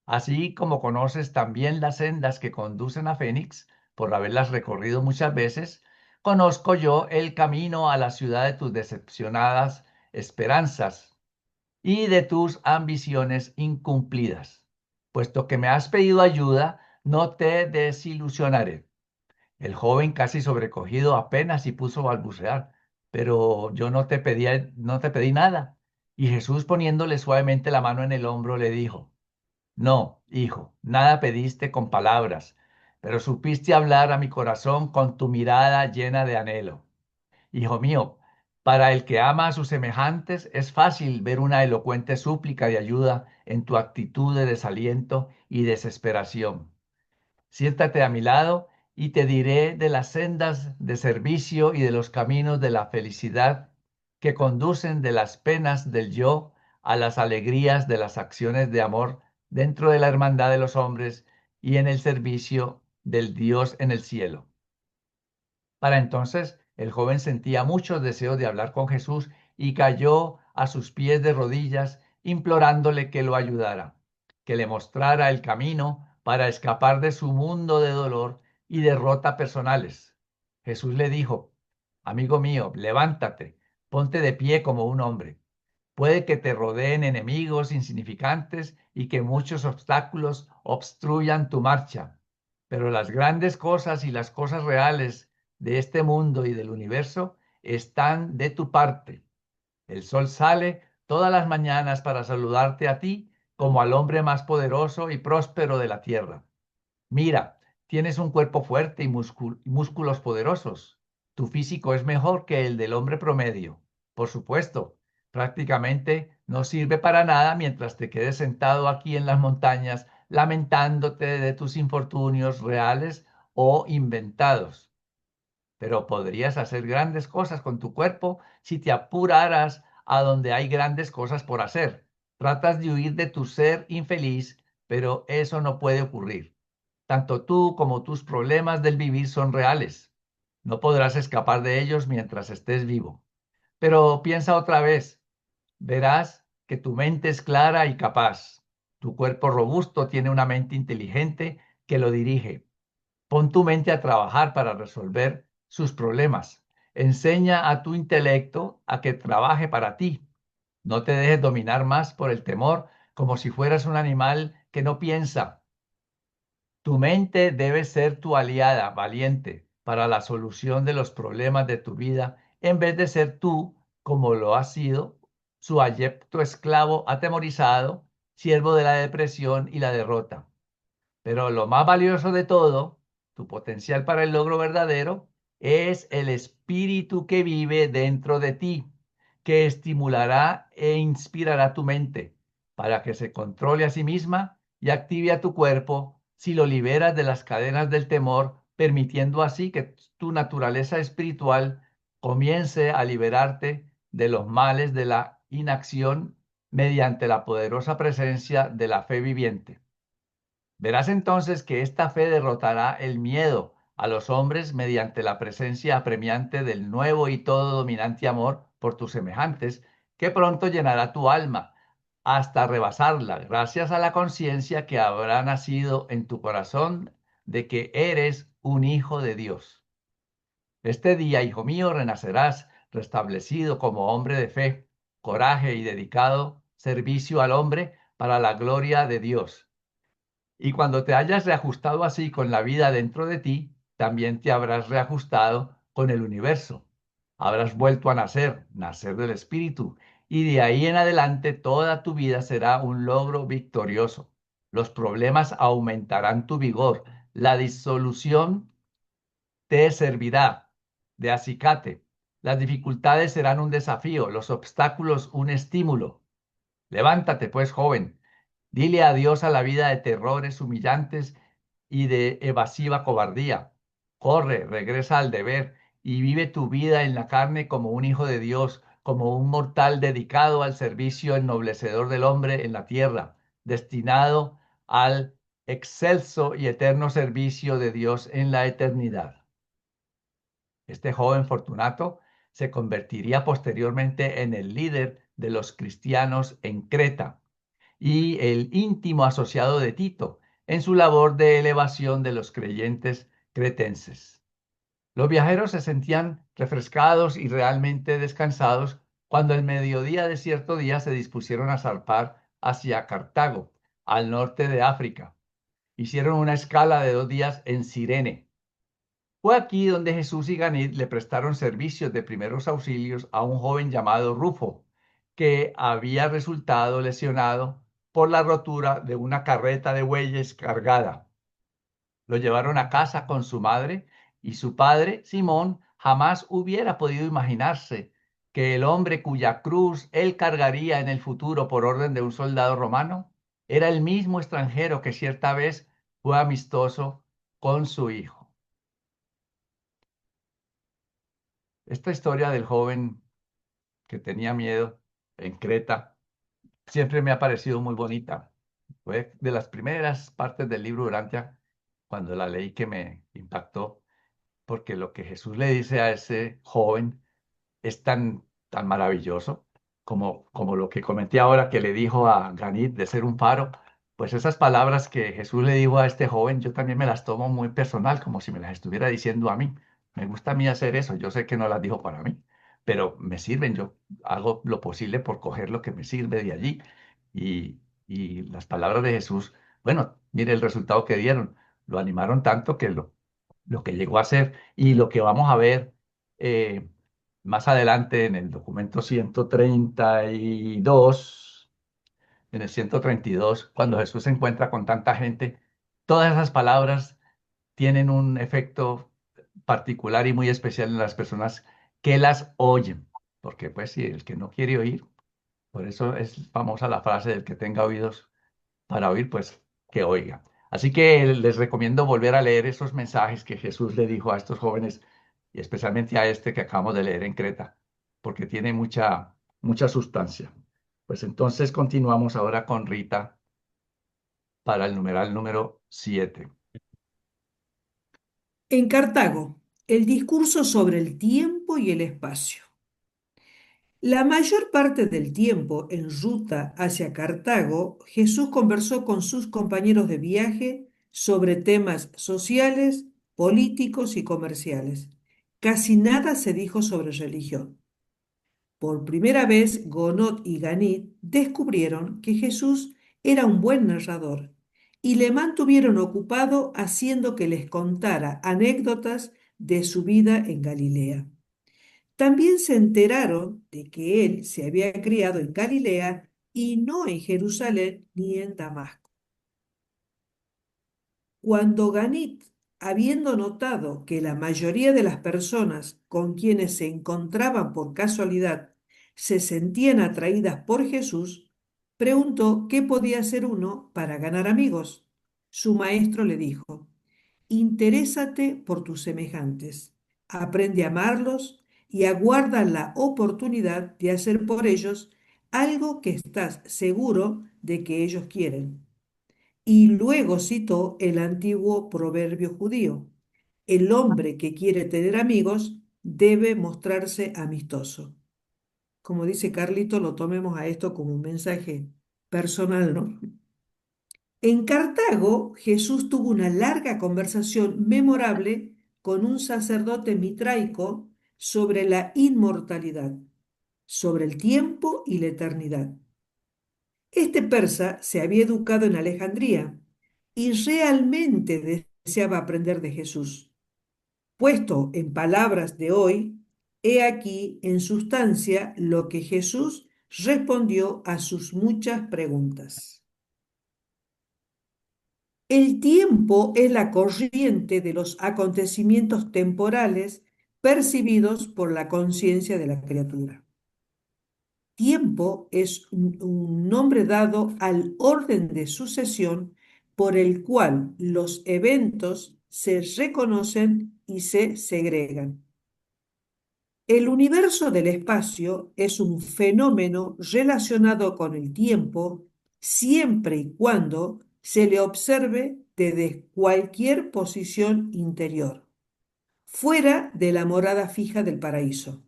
[SPEAKER 1] Así como conoces también las sendas que conducen a Fénix, por haberlas recorrido muchas veces, conozco yo el camino a la ciudad de tus decepcionadas esperanzas y de tus ambiciones incumplidas. Puesto que me has pedido ayuda, no te desilusionaré. El joven, casi sobrecogido, apenas y puso a balbucear: pero yo no te pedí nada. Y Jesús, poniéndole suavemente la mano en el hombro, le dijo: No, hijo, nada pediste con palabras, pero supiste hablar a mi corazón con tu mirada llena de anhelo. Hijo mío, para el que ama a sus semejantes es fácil ver una elocuente súplica de ayuda en tu actitud de desaliento y desesperación. Siéntate a mi lado y te diré de las sendas de servicio y de los caminos de la felicidad que conducen de las penas del yo a las alegrías de las acciones de amor dentro de la hermandad de los hombres y en el servicio del Dios en el cielo. Para entonces, el joven sentía muchos deseos de hablar con Jesús y cayó a sus pies de rodillas, implorándole que lo ayudara, que le mostrara el camino para escapar de su mundo de dolor y derrota personales. Jesús le dijo: amigo mío, levántate, ponte de pie como un hombre. Puede que te rodeen enemigos insignificantes y que muchos obstáculos obstruyan tu marcha, pero las grandes cosas y las cosas reales de este mundo y del universo están de tu parte. El sol sale todas las mañanas para saludarte a ti como al hombre más poderoso y próspero de la tierra. Mira, tienes un cuerpo fuerte y músculos poderosos. Tu físico es mejor que el del hombre promedio. Por supuesto, prácticamente no sirve para nada mientras te quedes sentado aquí en las montañas lamentándote de tus infortunios reales o inventados. Pero podrías hacer grandes cosas con tu cuerpo si te apuraras a donde hay grandes cosas por hacer. Tratas de huir de tu ser infeliz, pero eso no puede ocurrir. Tanto tú como tus problemas del vivir son reales. No podrás escapar de ellos mientras estés vivo. Pero piensa otra vez. Verás que tu mente es clara y capaz. Tu cuerpo robusto tiene una mente inteligente que lo dirige. Pon tu mente a trabajar para resolver sus problemas. Enseña a tu intelecto a que trabaje para ti. No te dejes dominar más por el temor como si fueras un animal que no piensa. Tu mente debe ser tu aliada valiente para la solución de los problemas de tu vida, en vez de ser tú, como lo has sido, su abyecto esclavo atemorizado, siervo de la depresión y la derrota. Pero lo más valioso de todo, tu potencial para el logro verdadero, es el espíritu que vive dentro de ti, que estimulará e inspirará tu mente para que se controle a sí misma y active a tu cuerpo si lo liberas de las cadenas del temor, permitiendo así que tu naturaleza espiritual comience a liberarte de los males de la inacción mediante la poderosa presencia de la fe viviente. Verás entonces que esta fe derrotará el miedo a los hombres mediante la presencia apremiante del nuevo y todo dominante amor por tus semejantes, que pronto llenará tu alma hasta rebasarla, gracias a la conciencia que habrá nacido en tu corazón de que eres un hijo de Dios. Este día, hijo mío, renacerás restablecido como hombre de fe, coraje y dedicado servicio al hombre para la gloria de Dios. Y cuando te hayas reajustado así con la vida dentro de ti, también te habrás reajustado con el universo. Habrás vuelto a nacer, nacer del Espíritu, y de ahí en adelante toda tu vida será un logro victorioso. Los problemas aumentarán tu vigor. La disolución te servirá de acicate. Las dificultades serán un desafío, los obstáculos un estímulo. Levántate, pues, joven. Dile adiós a la vida de terrores humillantes y de evasiva cobardía. Corre, regresa al deber y vive tu vida en la carne como un hijo de Dios, como un mortal dedicado al servicio ennoblecedor del hombre en la tierra, destinado al excelso y eterno servicio de Dios en la eternidad. Este joven Fortunato se convertiría posteriormente en el líder de los cristianos en Creta y el íntimo asociado de Tito en su labor de elevación de los creyentes cretenses. Los viajeros se sentían refrescados y realmente descansados cuando el mediodía de cierto día se dispusieron a zarpar hacia Cartago, al norte de África. Hicieron una escala de 2 días en Cirene. Fue aquí donde Jesús y Ganid le prestaron servicios de primeros auxilios a un joven llamado Rufo, que había resultado lesionado por la rotura de una carreta de bueyes cargada. Lo llevaron a casa con su madre y su padre, Simón, jamás hubiera podido imaginarse que el hombre cuya cruz él cargaría en el futuro por orden de un soldado romano era el mismo extranjero que cierta vez fue amistoso con su hijo. Esta historia del joven que tenía miedo en Creta siempre me ha parecido muy bonita. Fue de las primeras partes del libro Urantia, cuando la leí, que me impactó, porque lo que Jesús le dice a ese joven es tan maravilloso como lo que comenté ahora que le dijo a Ganit de ser un faro. Pues esas palabras que Jesús le dijo a este joven, yo también me las tomo muy personal, como si me las estuviera diciendo a mí. Me gusta a mí hacer eso. Yo sé que no las dijo para mí, pero me sirven. Yo hago lo posible por coger lo que me sirve de allí. Y las palabras de Jesús, bueno, mire el resultado que dieron. Lo animaron tanto que lo que llegó a ser y lo que vamos a ver. Más adelante en el documento 132, en el 132, cuando Jesús se encuentra con tanta gente, todas esas palabras tienen un efecto particular y muy especial en las personas que las oyen. Porque pues si el que no quiere oír, por eso es famosa la frase del que tenga oídos para oír, pues que oiga. Así que les recomiendo volver a leer esos mensajes que Jesús le dijo a estos jóvenes y especialmente a este que acabamos de leer en Creta, porque tiene mucha sustancia. Pues entonces continuamos ahora con Rita para el numeral número 7.
[SPEAKER 3] En Cartago, el discurso sobre el tiempo y el espacio. La mayor parte del tiempo en ruta hacia Cartago, Jesús conversó con sus compañeros de viaje sobre temas sociales, políticos y comerciales. Casi nada se dijo sobre religión. Por primera vez, Gonot y Ganit descubrieron que Jesús era un buen narrador y le mantuvieron ocupado haciendo que les contara anécdotas de su vida en Galilea. También se enteraron de que él se había criado en Galilea y no en Jerusalén ni en Damasco. Cuando Ganit, habiendo notado que la mayoría de las personas con quienes se encontraban por casualidad se sentían atraídas por Jesús, preguntó qué podía hacer uno para ganar amigos. Su maestro le dijo: interésate por tus semejantes, aprende a amarlos y aguarda la oportunidad de hacer por ellos algo que estás seguro de que ellos quieren. Y luego citó el antiguo proverbio judío: el hombre que quiere tener amigos debe mostrarse amistoso. Como dice Carlito, lo tomemos a esto como un mensaje personal, ¿no? En Cartago, Jesús tuvo una larga conversación memorable con un sacerdote mitraico sobre la inmortalidad, sobre el tiempo y la eternidad. Este persa se había educado en Alejandría y realmente deseaba aprender de Jesús. Puesto en palabras de hoy, he aquí en sustancia lo que Jesús respondió a sus muchas preguntas. El tiempo es la corriente de los acontecimientos temporales percibidos por la conciencia de la criatura. Tiempo es un nombre dado al orden de sucesión por el cual los eventos se reconocen y se segregan. El universo del espacio es un fenómeno relacionado con el tiempo siempre y cuando se le observe desde cualquier posición interior, fuera de la morada fija del paraíso.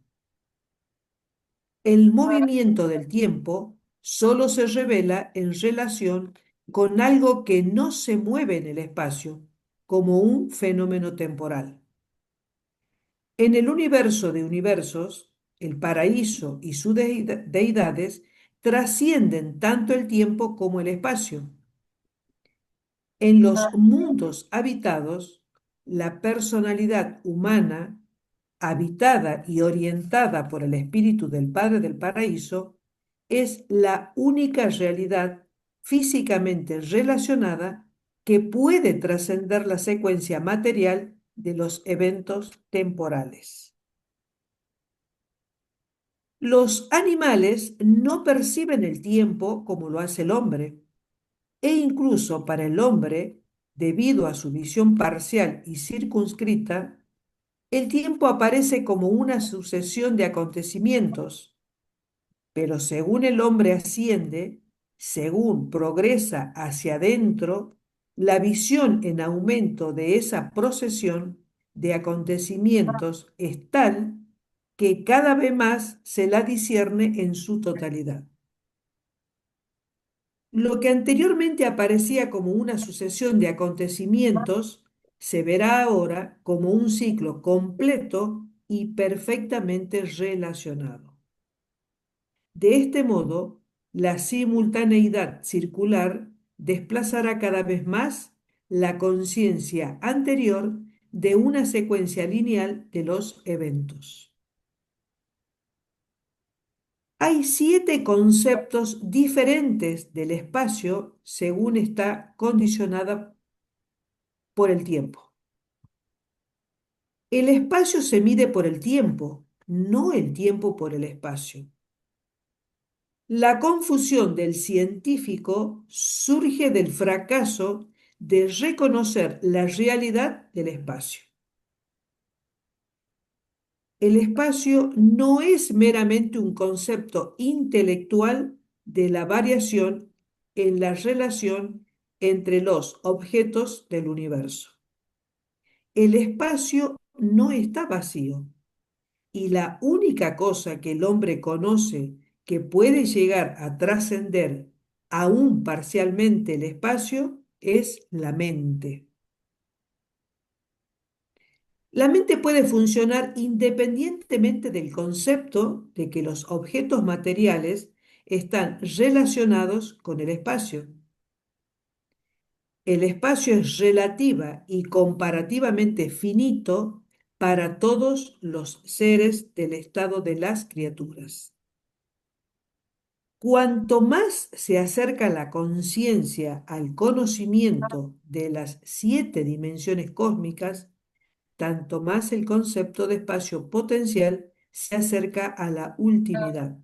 [SPEAKER 3] El movimiento del tiempo solo se revela en relación con algo que no se mueve en el espacio, como un fenómeno temporal. En el universo de universos, el paraíso y sus deidades trascienden tanto el tiempo como el espacio. En los mundos habitados, la personalidad humana, habitada y orientada por el espíritu del Padre del Paraíso, es la única realidad físicamente relacionada que puede trascender la secuencia material de los eventos temporales. Los animales no perciben el tiempo como lo hace el hombre, e incluso para el hombre, debido a su visión parcial y circunscrita, el tiempo aparece como una sucesión de acontecimientos, pero según el hombre asciende, según progresa hacia adentro, la visión en aumento de esa procesión de acontecimientos es tal que cada vez más se la discierne en su totalidad. Lo que anteriormente aparecía como una sucesión de acontecimientos se verá ahora como un ciclo completo y perfectamente relacionado. De este modo, la simultaneidad circular desplazará cada vez más la conciencia anterior de una secuencia lineal de los eventos. Hay 7 conceptos diferentes del espacio según está condicionada por el tiempo. El espacio se mide por el tiempo, no el tiempo por el espacio. La confusión del científico surge del fracaso de reconocer la realidad del espacio. El espacio no es meramente un concepto intelectual de la variación en la relación entre los objetos del universo. El espacio no está vacío y la única cosa que el hombre conoce que puede llegar a trascender aún parcialmente el espacio es la mente. La mente puede funcionar independientemente del concepto de que los objetos materiales están relacionados con el espacio. El espacio es relativa y comparativamente finito para todos los seres del estado de las criaturas. Cuanto más se acerca la conciencia al conocimiento de las 7 dimensiones cósmicas, tanto más el concepto de espacio potencial se acerca a la ultimidad.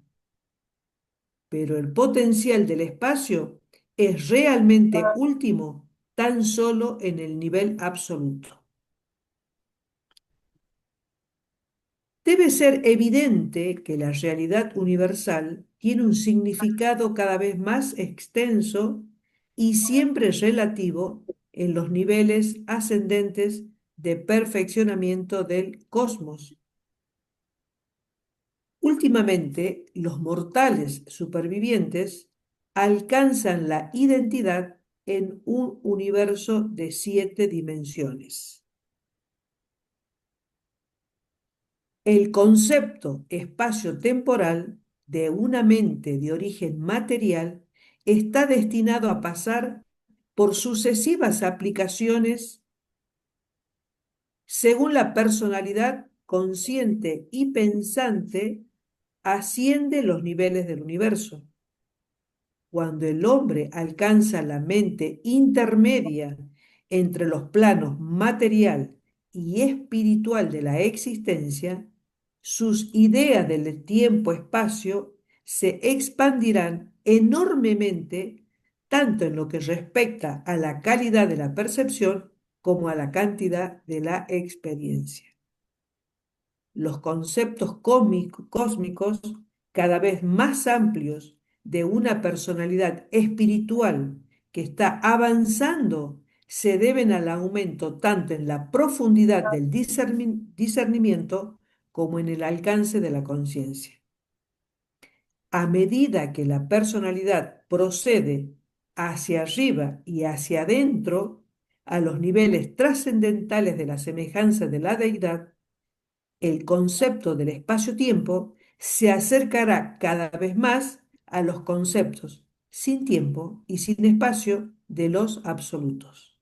[SPEAKER 3] Pero el potencial del espacio es realmente último tan solo en el nivel absoluto. Debe ser evidente que la realidad universal tiene un significado cada vez más extenso y siempre relativo en los niveles ascendentes de perfeccionamiento del cosmos. Últimamente, los mortales supervivientes alcanzan la identidad en un universo de 7 dimensiones. El concepto espacio-temporal de una mente de origen material está destinado a pasar por sucesivas aplicaciones según la personalidad consciente y pensante asciende los niveles del universo. Cuando el hombre alcanza la mente intermedia entre los planos material y espiritual de la existencia, sus ideas del tiempo-espacio se expandirán enormemente, tanto en lo que respecta a la calidad de la percepción como a la cantidad de la experiencia. Los conceptos cósmicos cada vez más amplios de una personalidad espiritual que está avanzando se deben al aumento tanto en la profundidad del discernimiento como en el alcance de la conciencia. A medida que la personalidad procede hacia arriba y hacia adentro, a los niveles trascendentales de la semejanza de la deidad, el concepto del espacio-tiempo se acercará cada vez más a los conceptos sin tiempo y sin espacio de los absolutos.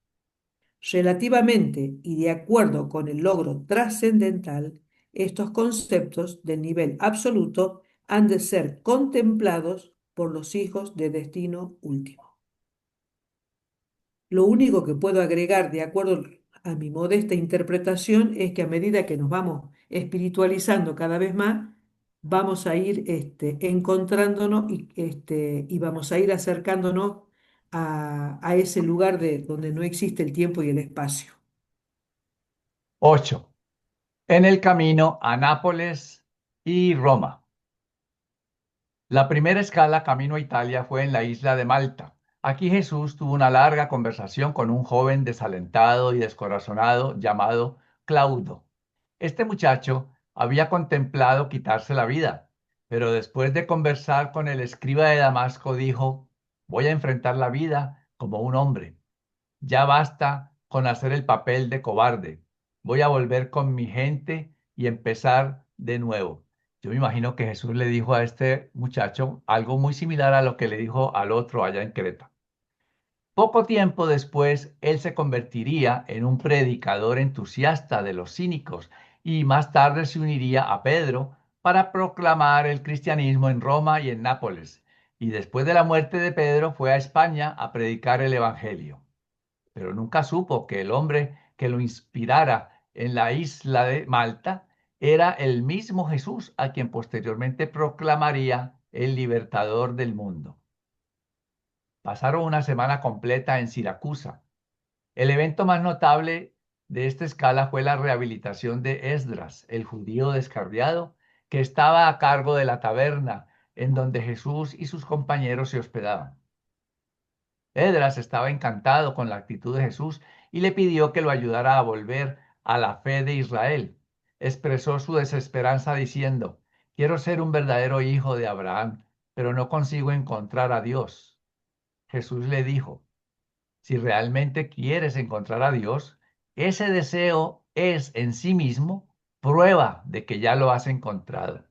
[SPEAKER 3] Relativamente y de acuerdo con el logro trascendental, estos conceptos del nivel absoluto han de ser contemplados por los hijos de destino último. Lo único que puedo agregar de acuerdo a mi modesta interpretación es que a medida que nos vamos espiritualizando cada vez más, vamos a ir encontrándonos y vamos a ir acercándonos a ese lugar donde no existe el tiempo y el espacio.
[SPEAKER 1] 8. En el camino a Nápoles y Roma. La primera escala camino a Italia fue en la isla de Malta. Aquí Jesús tuvo una larga conversación con un joven desalentado y descorazonado llamado Claudo. Este muchacho había contemplado quitarse la vida, pero después de conversar con el escriba de Damasco dijo, voy a enfrentar la vida como un hombre. Ya basta con hacer el papel de cobarde. Voy a volver con mi gente y empezar de nuevo. Yo me imagino que Jesús le dijo a este muchacho algo muy similar a lo que le dijo al otro allá en Creta. Poco tiempo después, él se convertiría en un predicador entusiasta de los cínicos y más tarde se uniría a Pedro para proclamar el cristianismo en Roma y en Nápoles. Y después de la muerte de Pedro fue a España a predicar el Evangelio, pero nunca supo que el hombre que lo inspirara en la isla de Malta era el mismo Jesús a quien posteriormente proclamaría el libertador del mundo. Pasaron una semana completa en Siracusa. El evento más notable de esta escala fue la rehabilitación de Esdras, el judío descarriado, que estaba a cargo de la taberna en donde Jesús y sus compañeros se hospedaban. Esdras estaba encantado con la actitud de Jesús y le pidió que lo ayudara a volver a la fe de Israel. Expresó su desesperanza diciendo, quiero ser un verdadero hijo de Abraham, pero no consigo encontrar a Dios. Jesús le dijo, si realmente quieres encontrar a Dios, ese deseo es en sí mismo prueba de que ya lo has encontrado.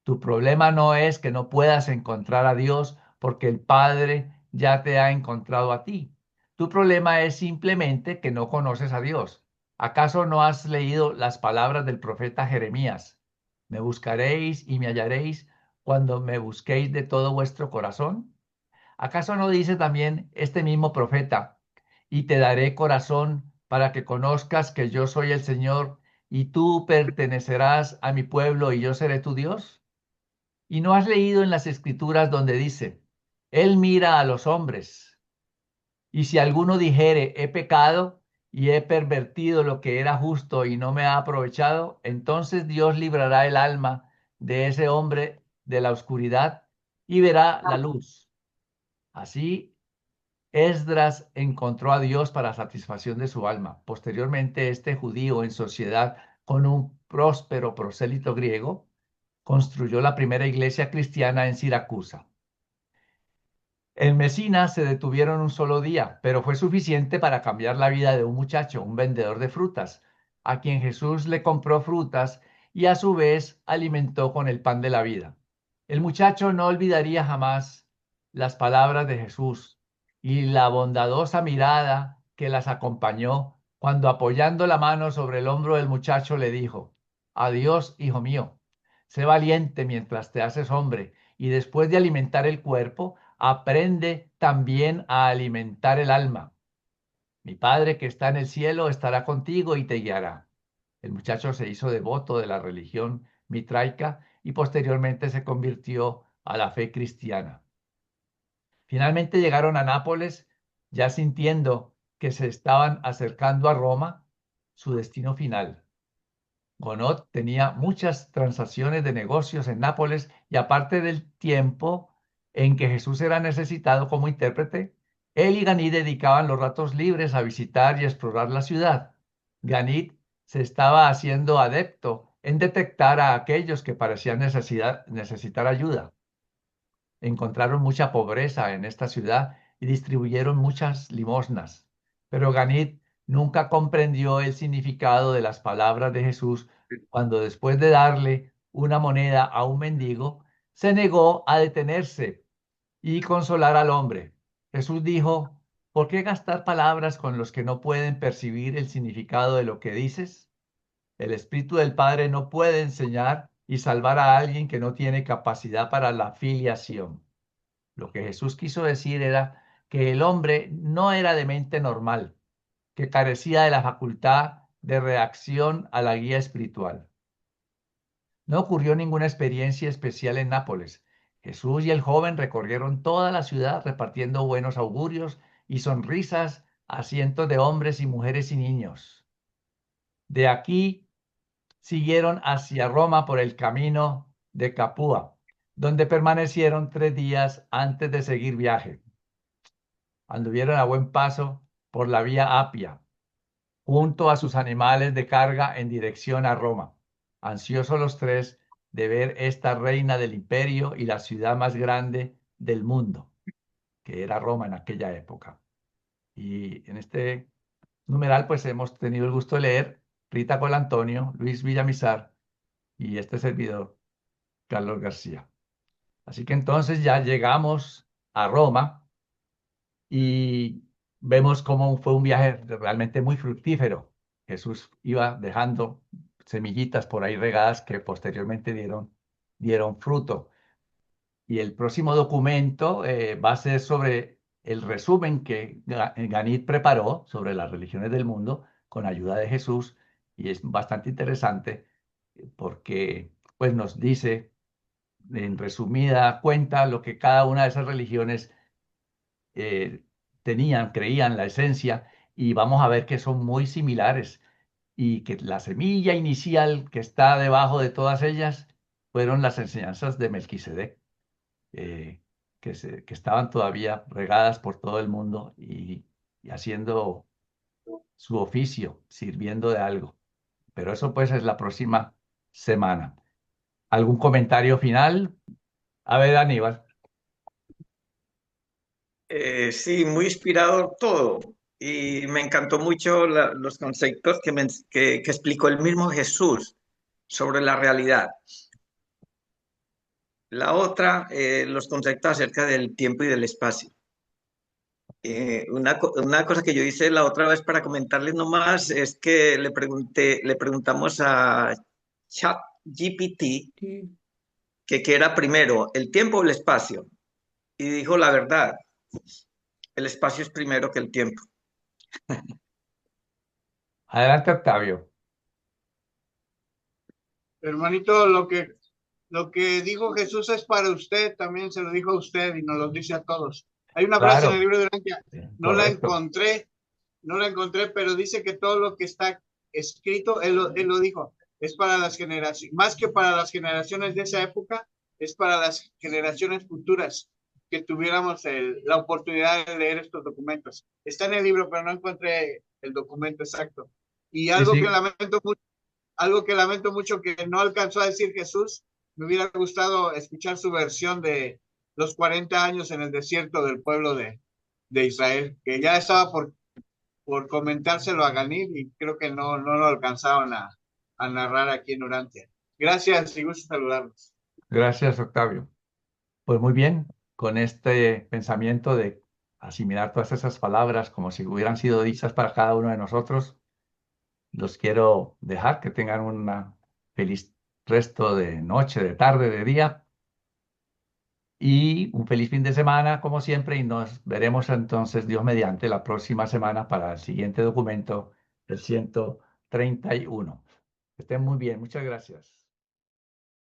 [SPEAKER 1] Tu problema no es que no puedas encontrar a Dios porque el Padre ya te ha encontrado a ti. Tu problema es simplemente que no conoces a Dios. ¿Acaso no has leído las palabras del profeta Jeremías? Me buscaréis y me hallaréis cuando me busquéis de todo vuestro corazón. ¿Acaso no dice también este mismo profeta, y te daré corazón para que conozcas que yo soy el Señor, y tú pertenecerás a mi pueblo y yo seré tu Dios? ¿Y no has leído en las escrituras donde dice, Él mira a los hombres, y si alguno dijere, he pecado y he pervertido lo que era justo y no me ha aprovechado, entonces Dios librará el alma de ese hombre de la oscuridad y verá la luz? Así, Esdras encontró a Dios para satisfacción de su alma. Posteriormente, este judío en sociedad con un próspero prosélito griego, construyó la primera iglesia cristiana en Siracusa. En Mesina se detuvieron un solo día, pero fue suficiente para cambiar la vida de un muchacho, un vendedor de frutas, a quien Jesús le compró frutas y a su vez alimentó con el pan de la vida. El muchacho no olvidaría jamás las palabras de Jesús y la bondadosa mirada que las acompañó cuando apoyando la mano sobre el hombro del muchacho le dijo, adiós, hijo mío, sé valiente mientras te haces hombre y después de alimentar el cuerpo, aprende también a alimentar el alma. Mi Padre que está en el cielo estará contigo y te guiará. El muchacho se hizo devoto de la religión mitraica y posteriormente se convirtió a la fe cristiana. Finalmente llegaron a Nápoles, ya sintiendo que se estaban acercando a Roma, su destino final. Gonot tenía muchas transacciones de negocios en Nápoles y aparte del tiempo en que Jesús era necesitado como intérprete, él y Ganit dedicaban los ratos libres a visitar y explorar la ciudad. Ganit se estaba haciendo adepto en detectar a aquellos que parecían necesitar ayuda. Encontraron mucha pobreza en esta ciudad y distribuyeron muchas limosnas. Pero Ganit nunca comprendió el significado de las palabras de Jesús cuando después de darle una moneda a un mendigo, se negó a detenerse y consolar al hombre. Jesús dijo, ¿por qué gastar palabras con los que no pueden percibir el significado de lo que dices? El Espíritu del Padre no puede enseñar y salvar a alguien que no tiene capacidad para la filiación. Lo que Jesús quiso decir era que el hombre no era de mente normal, que carecía de la facultad de reacción a la guía espiritual. No ocurrió ninguna experiencia especial en Nápoles. Jesús y el joven recorrieron toda la ciudad repartiendo buenos augurios y sonrisas a cientos de hombres y mujeres y niños. De aquí siguieron hacia Roma por el camino de Capua, donde permanecieron 3 días antes de seguir viaje. Anduvieron a buen paso por la vía Apia, junto a sus animales de carga en dirección a Roma, ansiosos los tres de ver esta reina del imperio y la ciudad más grande del mundo, que era Roma en aquella época. Y en este numeral, pues hemos tenido el gusto de leer Rita Colantonio, Luis Villamizar y este servidor, Carlos García. Así que entonces ya llegamos a Roma y vemos cómo fue un viaje realmente muy fructífero. Jesús iba dejando semillitas por ahí regadas que posteriormente dieron fruto. Y el próximo documento va a ser sobre el resumen que Ganit preparó sobre las religiones del mundo con ayuda de Jesús, y es bastante interesante porque pues, nos dice en resumida cuenta lo que cada una de esas religiones eh, tenían, creían, la esencia, y vamos a ver que son muy similares y que la semilla inicial que está debajo de todas ellas fueron las enseñanzas de Melquisedec, eh, que estaban todavía regadas por todo el mundo y haciendo su oficio, sirviendo de algo. Pero eso pues es la próxima semana. ¿Algún comentario final? A ver, Aníbal.
[SPEAKER 2] Sí, muy inspirado todo. Y me encantó mucho los conceptos que explicó el mismo Jesús sobre la realidad. La otra, los conceptos acerca del tiempo y del espacio. Una cosa que yo hice la otra vez para comentarles nomás es que le preguntamos a ChatGPT
[SPEAKER 3] Sí.
[SPEAKER 2] que qué era primero, el tiempo o el espacio. Y dijo la verdad, el espacio es primero que el tiempo.
[SPEAKER 1] Adelante, Octavio.
[SPEAKER 5] Hermanito, lo que dijo Jesús es para usted, también se lo dijo a usted y nos lo dice a todos. Hay una frase en el
[SPEAKER 1] Claro,
[SPEAKER 5] libro de Daniel, no la
[SPEAKER 1] correcto.
[SPEAKER 5] encontré, no la encontré, pero dice que todo lo que está escrito, él lo dijo, es para las generaciones, más que para las generaciones de esa época, es para las generaciones futuras que tuviéramos la oportunidad de leer estos documentos. Está en el libro, pero no encontré el documento exacto. Y
[SPEAKER 1] Sí, sí.
[SPEAKER 5] algo que lamento mucho que no alcanzó a decir Jesús, me hubiera gustado escuchar su versión de los 40 años en el desierto del pueblo de Israel, que ya estaba por comentárselo a Ganil y creo que no lo alcanzaron a narrar aquí en Urantia. Gracias y gusto saludarlos.
[SPEAKER 1] Gracias, Octavio. Pues muy bien, con este pensamiento de asimilar todas esas palabras como si hubieran sido dichas para cada uno de nosotros, los quiero dejar que tengan un feliz resto de noche, de tarde, de día y un feliz fin de semana, como siempre, y nos veremos entonces, Dios mediante, la próxima semana para el siguiente documento, el 131. Que estén muy bien, muchas gracias.